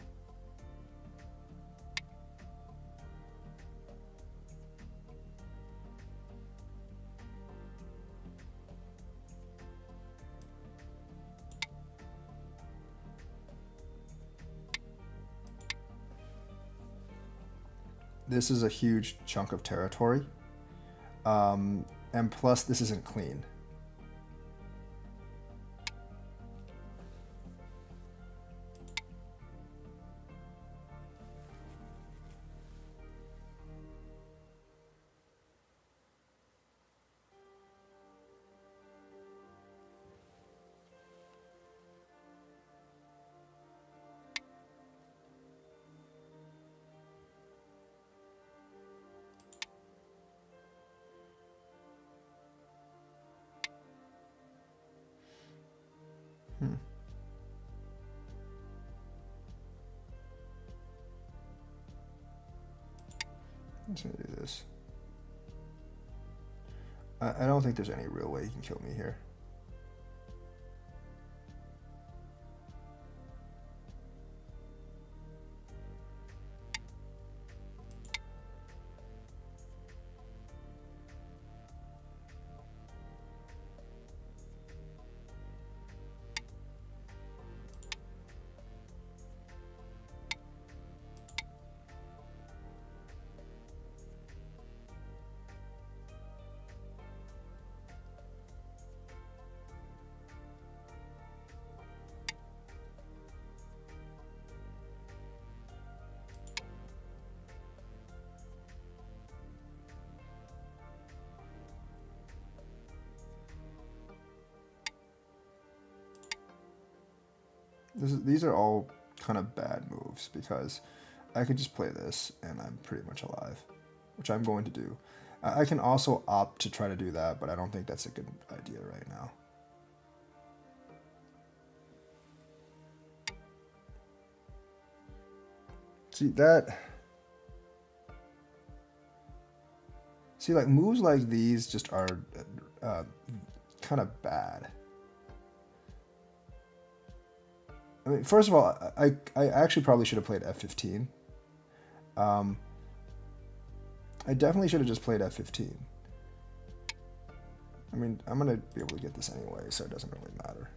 This is a huge chunk of territory. And plus, this isn't clean. I'm just gonna do this. I don't think there's any real way he can kill me here. These are all kind of bad moves because I could just play this and I'm pretty much alive, which I'm going to do. I can also opt to try to do that, but I don't think that's a good idea right now. See, like moves like these just are kind of bad. I mean, first of all, I actually probably should have played F15. I definitely should have just played F15. I mean, I'm going to be able to get this anyway, so it doesn't really matter.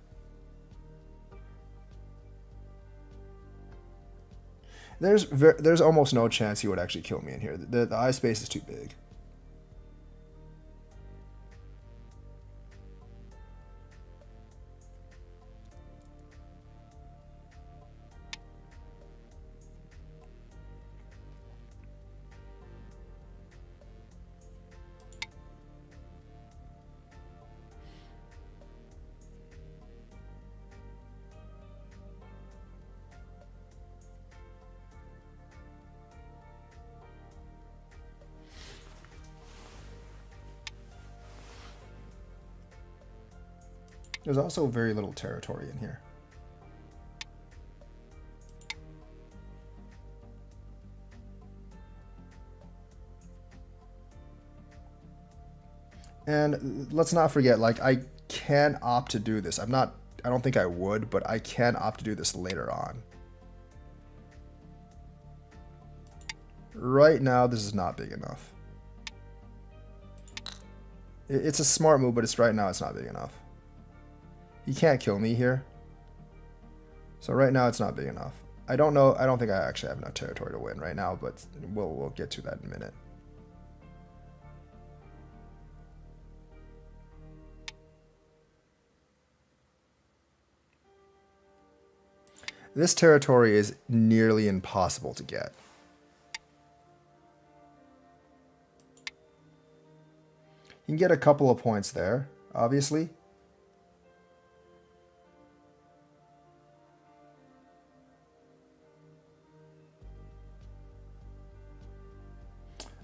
There's almost no chance he would actually kill me in here. The eye space is too big. There's also very little territory in here. And let's not forget, like, I can opt to do this. I don't think I would, but I can opt to do this later on. Right now, this is not big enough. It's a smart move, but right now it's not big enough. He can't kill me here. So right now it's not big enough. I don't know. I don't think I actually have enough territory to win right now, but we'll get to that in a minute. This territory is nearly impossible to get. You can get a couple of points there, obviously.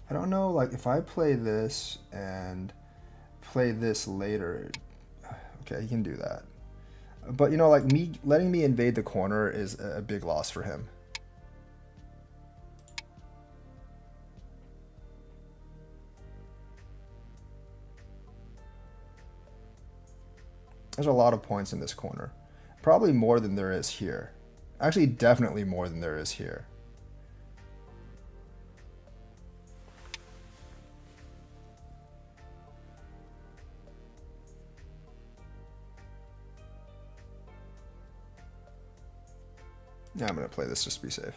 I don't know, like, if I play this and play this later, okay, he can do that. But, you know, like, letting me invade the corner is a big loss for him. There's a lot of points in this corner. Probably more than there is here. Actually, definitely more than there is here. Yeah, I'm going to play this just to be safe.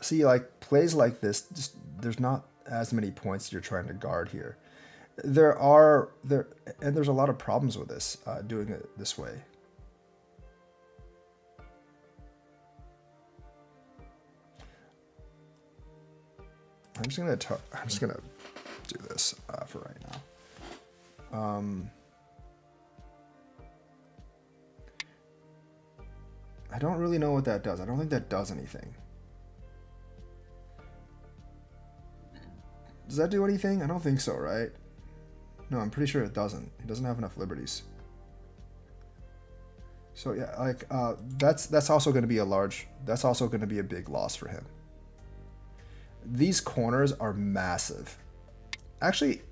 See, like, plays like this, just there's not as many points you're trying to guard here. There's a lot of problems with this, doing it this way. I'm just gonna do this for right now. I don't really know what that does. I don't think that does anything. Does that do anything? I don't think so, right? No, I'm pretty sure it doesn't. He doesn't have enough liberties. So yeah, like that's also going to be that's also going to be a big loss for him. These corners are massive. Actually,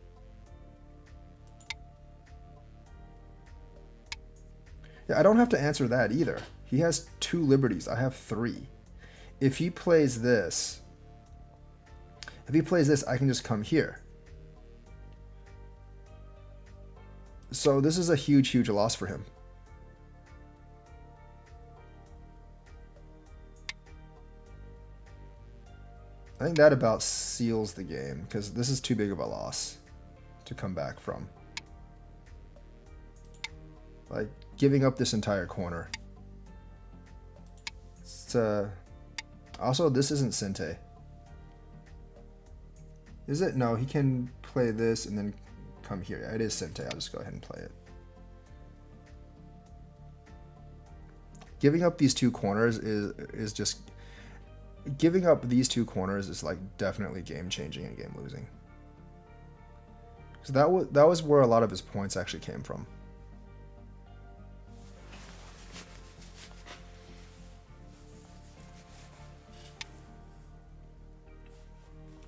yeah, I don't have to answer that either. He has 2 liberties. I have 3. If he plays this, I can just come here. So this is a huge, huge loss for him. I think that about seals the game, because this is too big of a loss to come back from. Like, giving up this entire corner. Also, this isn't Sente. Is it? No, he can play this and then come here. Yeah, it is Sente. I'll just go ahead and play it. Giving up these 2 corners is just... Giving up these 2 corners is like definitely game changing and game losing. So that was where a lot of his points actually came from.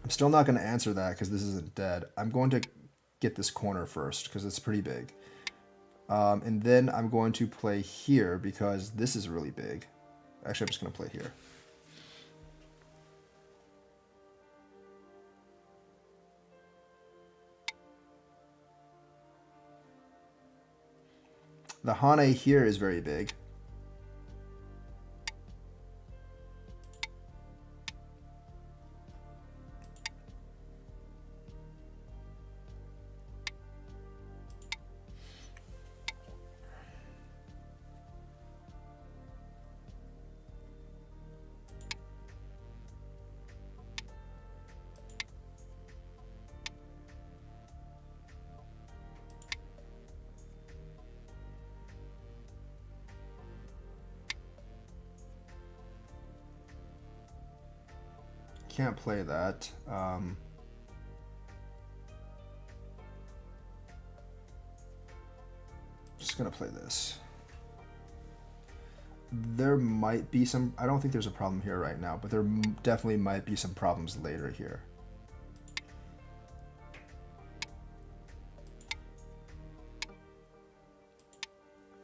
I'm still not going to answer that because this isn't dead. I'm going to get this corner first because it's pretty big. And then I'm going to play here because this is really big. Actually, I'm just going to play here. The Hane here is very big. Can't play that. Just gonna play this. There might be some... I don't think there's a problem here right now, but there definitely might be some problems later here.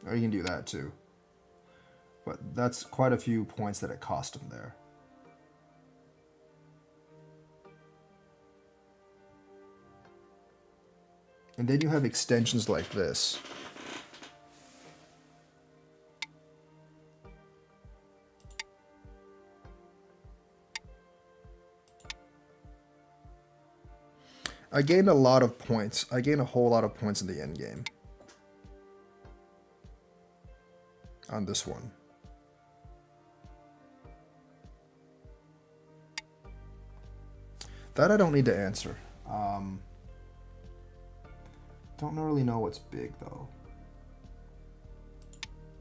Or you can do that too. But that's quite a few points that it cost him there. And then you have extensions like this. I gained a lot of points. I gained a whole lot of points in the end game. On this one. That I don't need to answer. Don't really know what's big though.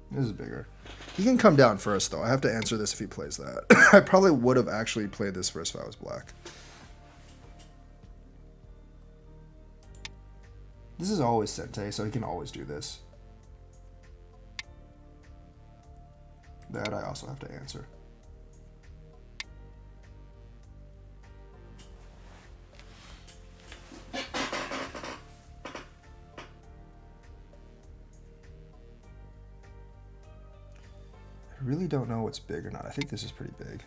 This is bigger. He can come down first though. I have to answer this if he plays that. I probably would have actually played this first if I was black. This is always Sente, so he can always do this. That I also have to answer. I really don't know what's big or not. I think this is pretty big.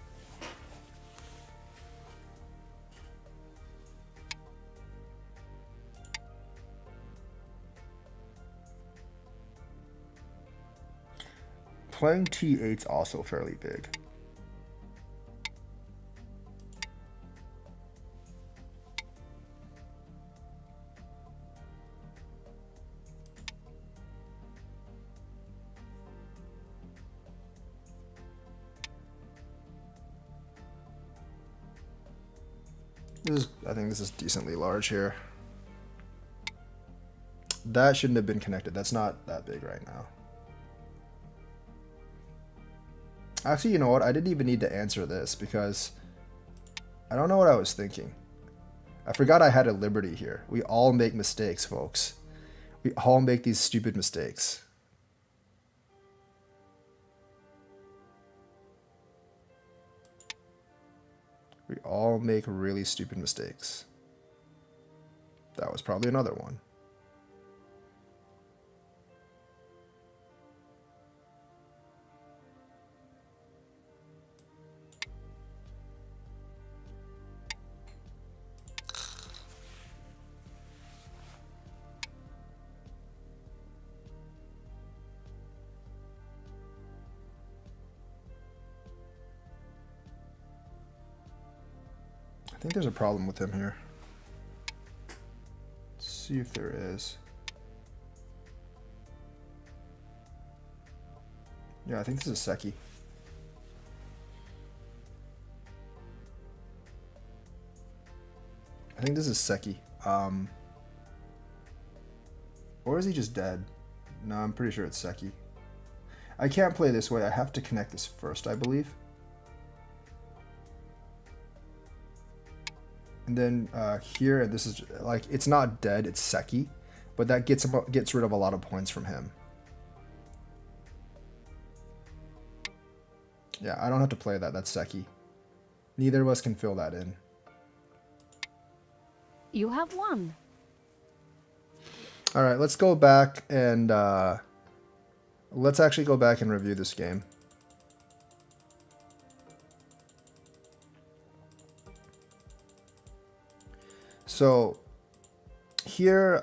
Playing T8's also fairly big. I think this is decently large here. That shouldn't have been connected. That's not that big right now. Actually, you know what? I didn't even need to answer this because I don't know what I was thinking. I forgot I had a liberty here. We all make mistakes, folks. We all make these stupid mistakes. We all make really stupid mistakes. That was probably another one. I think there's a problem with him here. Let's see if there is. Yeah, I think this is Seki. I think this is Seki. Or is he just dead? No, I'm pretty sure it's Seki. I can't play this way. I have to connect this first, I believe. And then here, and this is like, it's not dead, it's Seki, but that gets rid of a lot of points from him. Yeah, I don't have to play that, that's Seki. Neither of us can fill that in. You have won. All right, let's go back and let's actually go back and review this game. So here,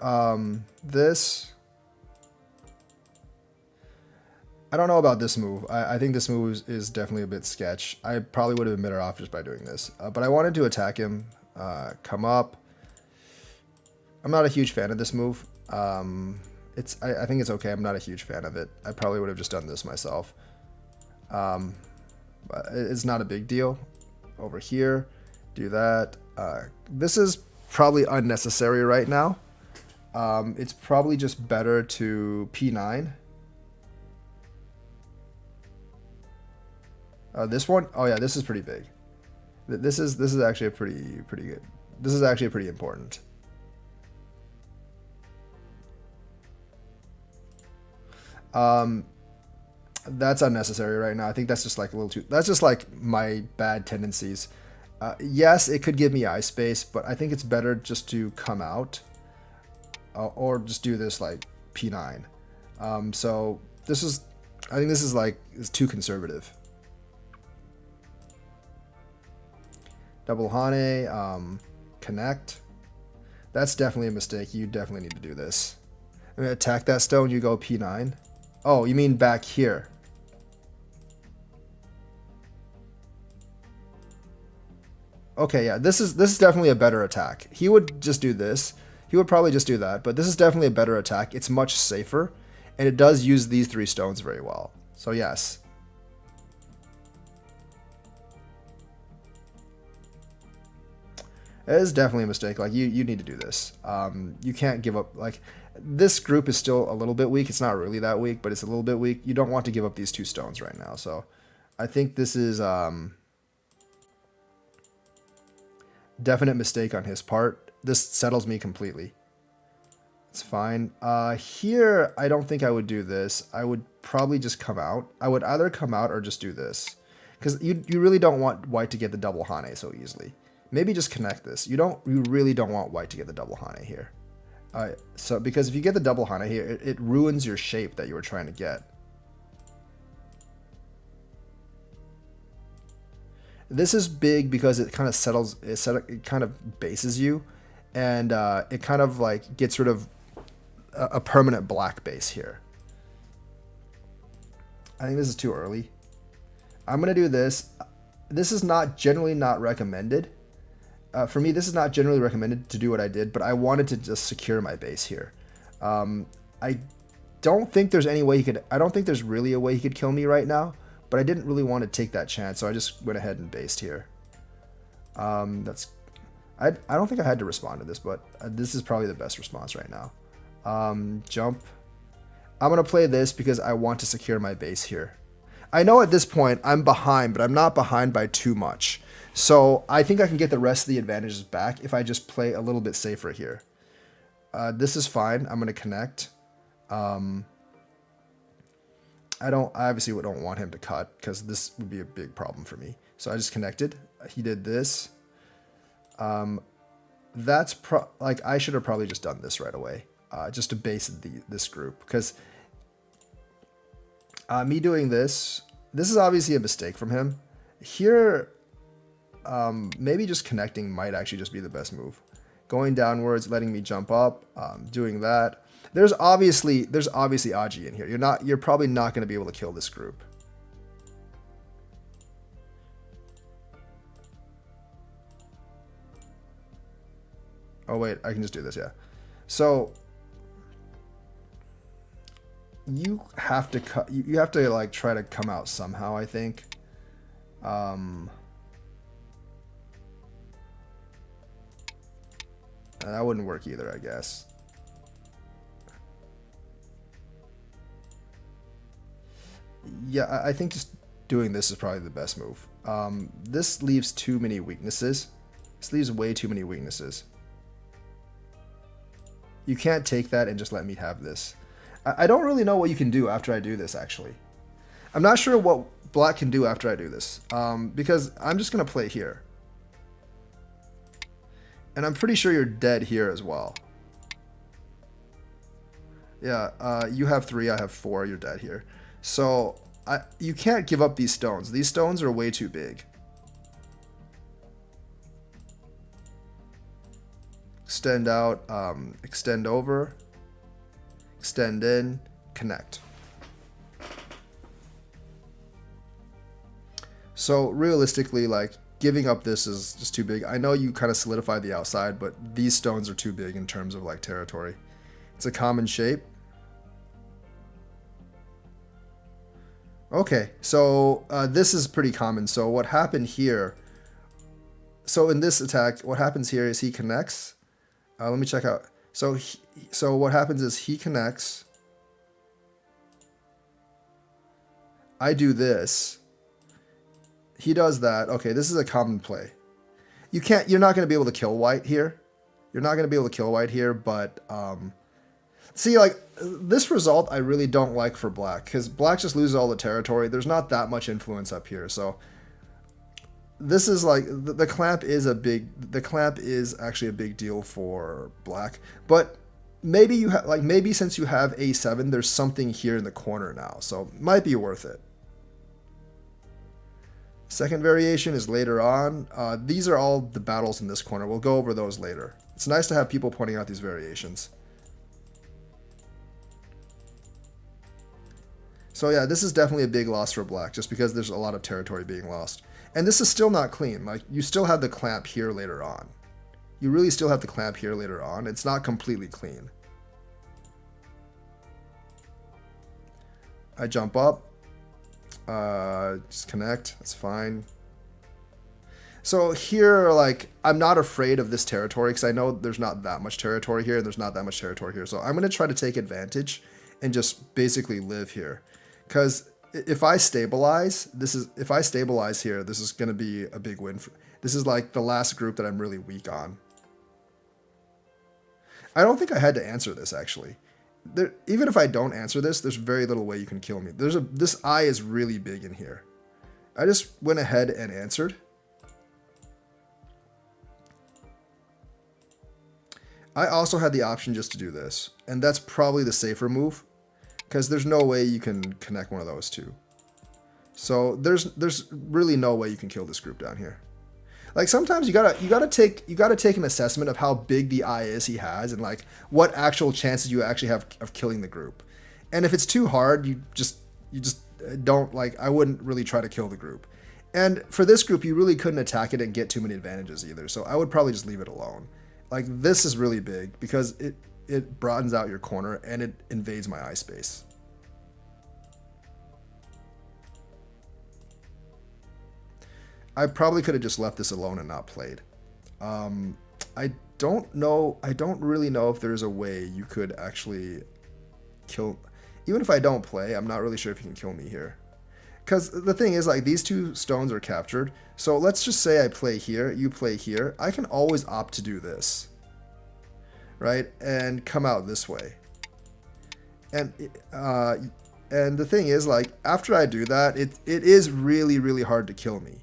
this, I don't know about this move. I think this move is definitely a bit sketch. I probably would have been better off just by doing this. But I wanted to attack him, come up. I'm not a huge fan of this move. I think it's okay. I'm not a huge fan of it. I probably would have just done this myself. But it's not a big deal. Over here, do that. This is probably unnecessary right now. It's probably just better to P9. This one, oh yeah, this is pretty big. This is actually a pretty good. This is actually pretty important. That's unnecessary right now. I think that's just like a little too. That's just like my bad tendencies. Yes, it could give me eye space, but I think it's better just to come out or just do this like P9. So this is, I think this is too conservative. Double Hane, connect. That's definitely a mistake. You definitely need to do this. I'm going to attack that stone. You go P9. Oh, you mean back here. Okay, yeah, this is definitely a better attack. He would just do this. He would probably just do that, but this is definitely a better attack. It's much safer, and it does use these 3 stones very well. So yes. It is definitely a mistake. Like, you need to do this. You can't give up. Like, this group is still a little bit weak. It's not really that weak, but it's a little bit weak. You don't want to give up these 2 stones right now. So I think this is definite mistake on his part. This settles me completely. It's fine. Here, I don't think I would do this. I would probably just come out. I would either come out or just do this. Because you really don't want white to get the double Hane so easily. Maybe just connect this. You really don't want white to get the double Hane here. So because if you get the double Hane here, it ruins your shape that you were trying to get. This is big because it kind of settles, it kind of bases you, and it kind of like gets rid of a permanent black base here. I think this is too early. I'm gonna do this. This is generally not recommended. For me, this is not generally recommended to do what I did, but I wanted to just secure my base here. I don't think there's any way he could. I don't think there's really a way he could kill me right now. But I didn't really want to take that chance, so I just went ahead and based here. I don't think I had to respond to this, but this is probably the best response right now. Jump. I'm going to play this because I want to secure my base here. I know at this point I'm behind, but I'm not behind by too much. So I think I can get the rest of the advantages back if I just play a little bit safer here. This is fine. I'm going to connect. I obviously don't want him to cut because this would be a big problem for me. So I just connected. He did this. That's like I should have probably just done this right away, just to base this group, because me doing this is obviously a mistake from him. Here, maybe just connecting might actually just be the best move. Going downwards, letting me jump up, doing that. There's obviously Aji in here. You're probably not going to be able to kill this group. Oh wait, I can just do this, yeah. So you have to cut. You have to like try to come out somehow, I think. That wouldn't work either, I guess. Yeah, I think just doing this is probably the best move. This leaves too many weaknesses. This leaves way too many weaknesses. You can't take that and just let me have this. I don't really know what you can do after I do this, actually. I'm not sure what black can do after I do this, because I'm just going to play here. And I'm pretty sure you're dead here as well. Yeah, you have 3, I have 4, you're dead here. So you can't give up these stones. These stones are way too big. Extend out, extend over, extend in, connect. So realistically, like, giving up this is just too big. I know you kind of solidified the outside, but these stones are too big in terms of like territory. It's a common shape. Okay, so this is pretty common. So what happened here, so in this attack, what happens here is he connects. Let me check out. So what happens is he connects. I do this. He does that. Okay, this is a common play. You're not going to be able to kill white here. You're not going to be able to kill white here, but see, like, this result I really don't like for black, because black just loses all the territory. There's not that much influence up here, so this is like the clamp is actually a big deal for black. But maybe maybe since you have A7, there's something here in the corner now, so might be worth it. Second variation is later on. These are all the battles in this corner. We'll go over those later. It's nice to have people pointing out these variations. So yeah, this is definitely a big loss for black, just because there's a lot of territory being lost. And this is still not clean. Like, you still have the clamp here later on. You really still have the clamp here later on. It's not completely clean. I jump up. Just connect. That's fine. So here, like, I'm not afraid of this territory because I know there's not that much territory here and there's not that much territory here. So I'm going to try to take advantage and just basically live here. Because if I stabilize, if I stabilize here, this is going to be a big win. This is like the last group that I'm really weak on. I don't think I had to answer this, actually. Even if I don't answer this, there's very little way you can kill me. This eye is really big in here. I just went ahead and answered. I also had the option just to do this, and that's probably the safer move, because there's no way you can connect one of those two. So there's really no way you can kill this group down here. Like, sometimes you gotta take an assessment of how big the eye is he has, and like what actual chances you actually have of killing the group. And if it's too hard, you just don't, like, I wouldn't really try to kill the group. And for this group, you really couldn't attack it and get too many advantages either. So I would probably just leave it alone. Like, this is really big because it broadens out your corner and it invades my eye space. I probably could have just left this alone and not played. I don't really know if there's a way you could actually kill. Even if I don't play, I'm not really sure if you can kill me here. Because the thing is, like, these two stones are captured. So let's just say I play here, you play here. I can always opt to do this, right? And come out this way. And the thing is, like, after I do that, it is really, really hard to kill me.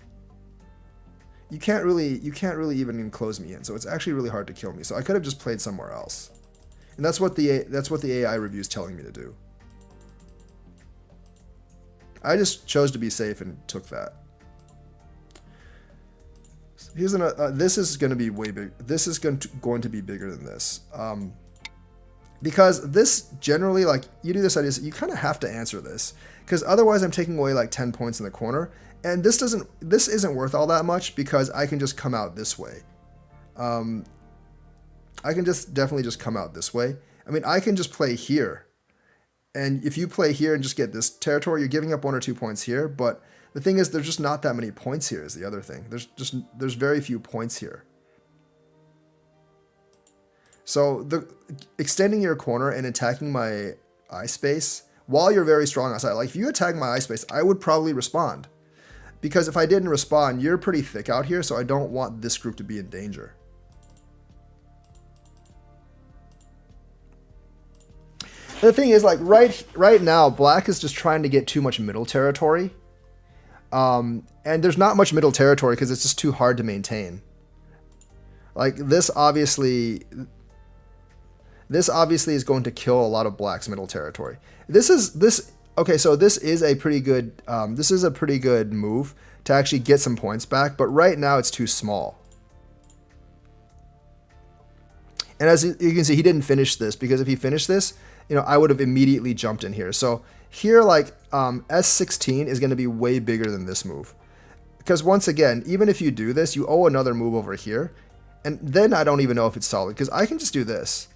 You can't really even enclose me in, so it's actually really hard to kill me. So I could have just played somewhere else, and that's what the AI review is telling me to do. I just chose to be safe and took that. Here's this is going to be way big. This is going to be bigger than this, because this generally, like, you do this idea, you kind of have to answer this, because otherwise I'm taking away like 10 points in the corner. And this isn't worth all that much because I can just come out this way. I can definitely just come out this way. I mean, I can just play here. And if you play here and just get this territory, you're giving up 1 or 2 points here. But the thing is, there's just not that many points here is the other thing. There's very few points here. So extending your corner and attacking my eye space while you're very strong outside, like if you attack my eye space, I would probably respond. Because if I didn't respond, you're pretty thick out here, so I don't want this group to be in danger. The thing is, like, right now, black is just trying to get too much middle territory. And there's not much middle territory because it's just too hard to maintain. Like, this obviously is going to kill a lot of black's middle territory. Okay, so this is a pretty good move to actually get some points back, but right now it's too small. And as you can see, he didn't finish this, because if he finished this, I would have immediately jumped in here. So here, like, S16 is going to be way bigger than this move. Because once again, even if you do this, you owe another move over here, and then I don't even know if it's solid, because I can just do this.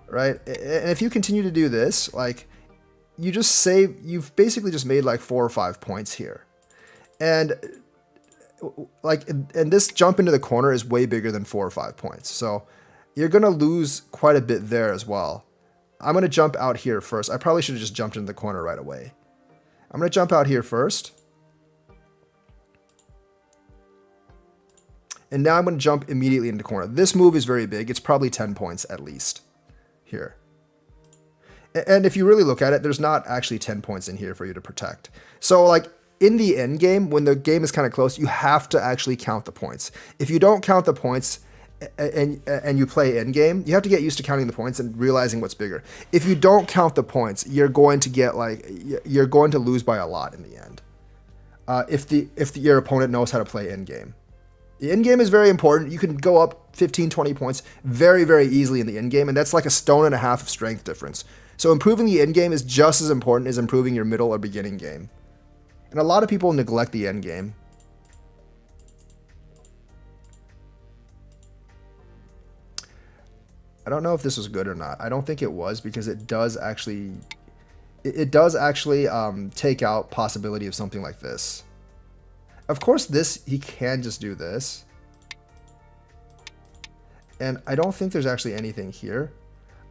Right? And if you continue to do this, like, you've basically just made like 4 or 5 points here. And like, and this jump into the corner is way bigger than 4 or 5 points. So you're going to lose quite a bit there as well. I'm going to jump out here first. I probably should have just jumped into the corner right away. I'm going to jump out here first. And now I'm going to jump immediately into the corner. This move is very big. It's probably 10 points at least. Here. And if you really look at it, there's not actually 10 points in here for you to protect. So, like, in the end game, when the game is kind of close, you have to actually count the points. If you don't count the points and you play end game, you have to get used to counting the points and realizing what's bigger. If you don't count the points, you're going to lose by a lot in the end. If your opponent knows how to play end game. The end game is very important. You can go up 15, 20 points very, very easily in the end game, and that's like a stone and a half of strength difference. So improving the end game is just as important as improving your middle or beginning game. And a lot of people neglect the end game. I don't know if this was good or not. I don't think it was, because it does actually take out possibility of something like this. Of course, he can just do this. And I don't think there's actually anything here.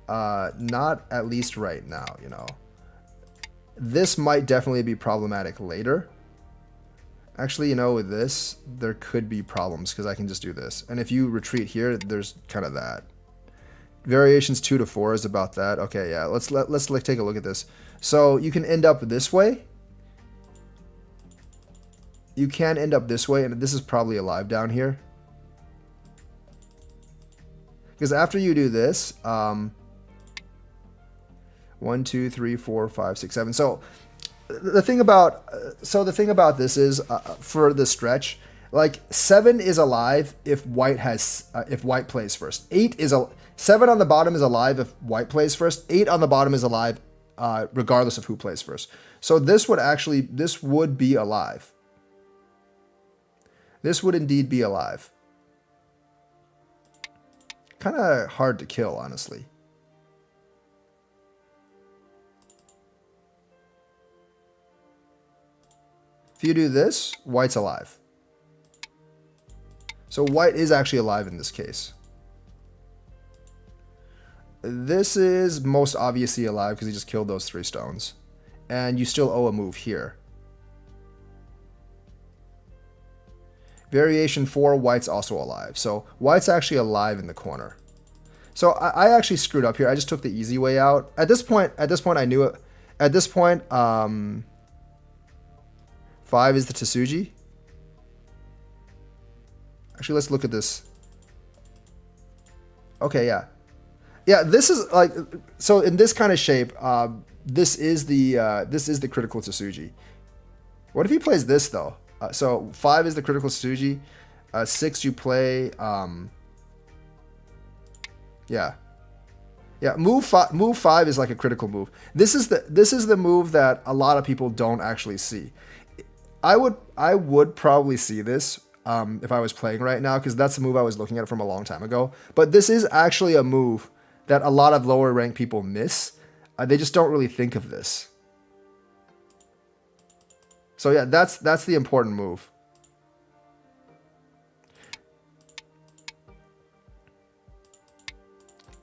Not at least right now, you know. This might definitely be problematic later. Actually, you know, with this, there could be problems because I can just do this. And if you retreat here, there's kind of that. Variations 2 to 4 is about that. Okay, yeah, let's take a look at this. So you can end up this way. You can end up this way, and this is probably alive down here. Because after you do this, 1, 2, 3, 4, 5, 6, 7. So the thing about this is for the stretch, like 7 is alive if white plays first. 7 on the bottom is alive if white plays first. 8 on the bottom is alive regardless of who plays first. So this would be alive. This would indeed be alive. Kind of hard to kill, honestly. If you do this, white's alive. So white is actually alive in this case. This is most obviously alive because he just killed those 3 stones. And you still owe a move here. Variation 4, white's also alive. So white's actually alive in the corner. So I actually screwed up here. I just took the easy way out. At this point I knew it. At this point, 5 is the Tsuji. Actually, let's look at this. Okay, yeah. Yeah, this is like, so in this kind of shape, this is the critical Tsuji. What if he plays this though? So 5 is the critical Tsuji. 6 you play. Yeah. Move 5 is like a critical move. This is the move that a lot of people don't actually see. I would probably see this if I was playing right now, because that's the move I was looking at from a long time ago. But this is actually a move that a lot of lower ranked people miss. They just don't really think of this. So yeah, that's the important move.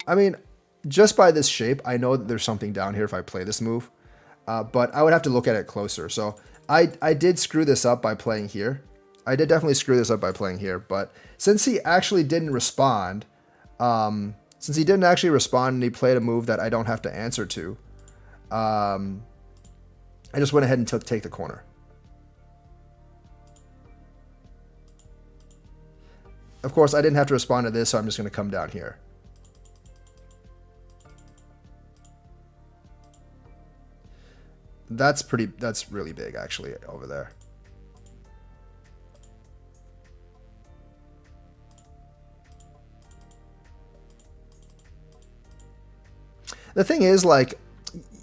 I mean, just by this shape, I know that there's something down here if I play this move. But I would have to look at it closer. So I did screw this up by playing here. I did definitely screw this up by playing here. But since he actually didn't respond, and he played a move that I don't have to answer to, I just went ahead and take the corner. Of course, I didn't have to respond to this, so I'm just going to come down here. That's really big, actually, over there. The thing is, like,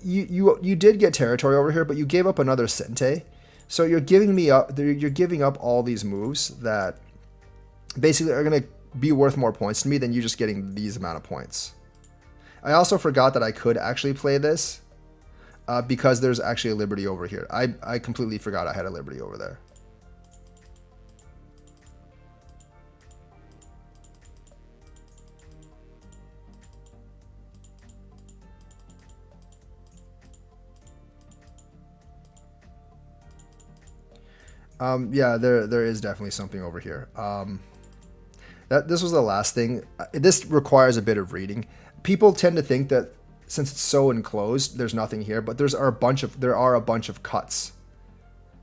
you did get territory over here, but you gave up another Sente. So you're giving up all these moves that basically are going to be worth more points to me than you just getting these amount of points. I also forgot that I could actually play this because there's actually a Liberty over here. I completely forgot I had a Liberty over there. Yeah, there is definitely something over here. This was the last thing. This requires a bit of reading. People tend to think that since it's so enclosed, there's nothing here, but there are a bunch of cuts.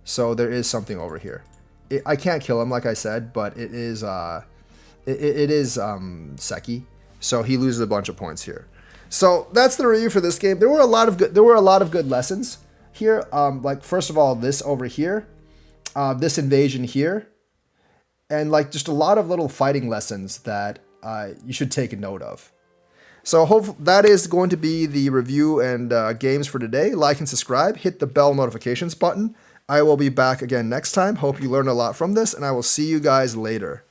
So there is something over here. I can't kill him, like I said, but it is Seki, so he loses a bunch of points here. So that's the review for this game. There were a lot of good lessons here. Like, first of all, this over here. This invasion here, and like just a lot of little fighting lessons that you should take a note of. So hope that is going to be the review and games for today. Like and subscribe, hit the bell notifications button. I will be back again next time. Hope you learned a lot from this, and I will see you guys later.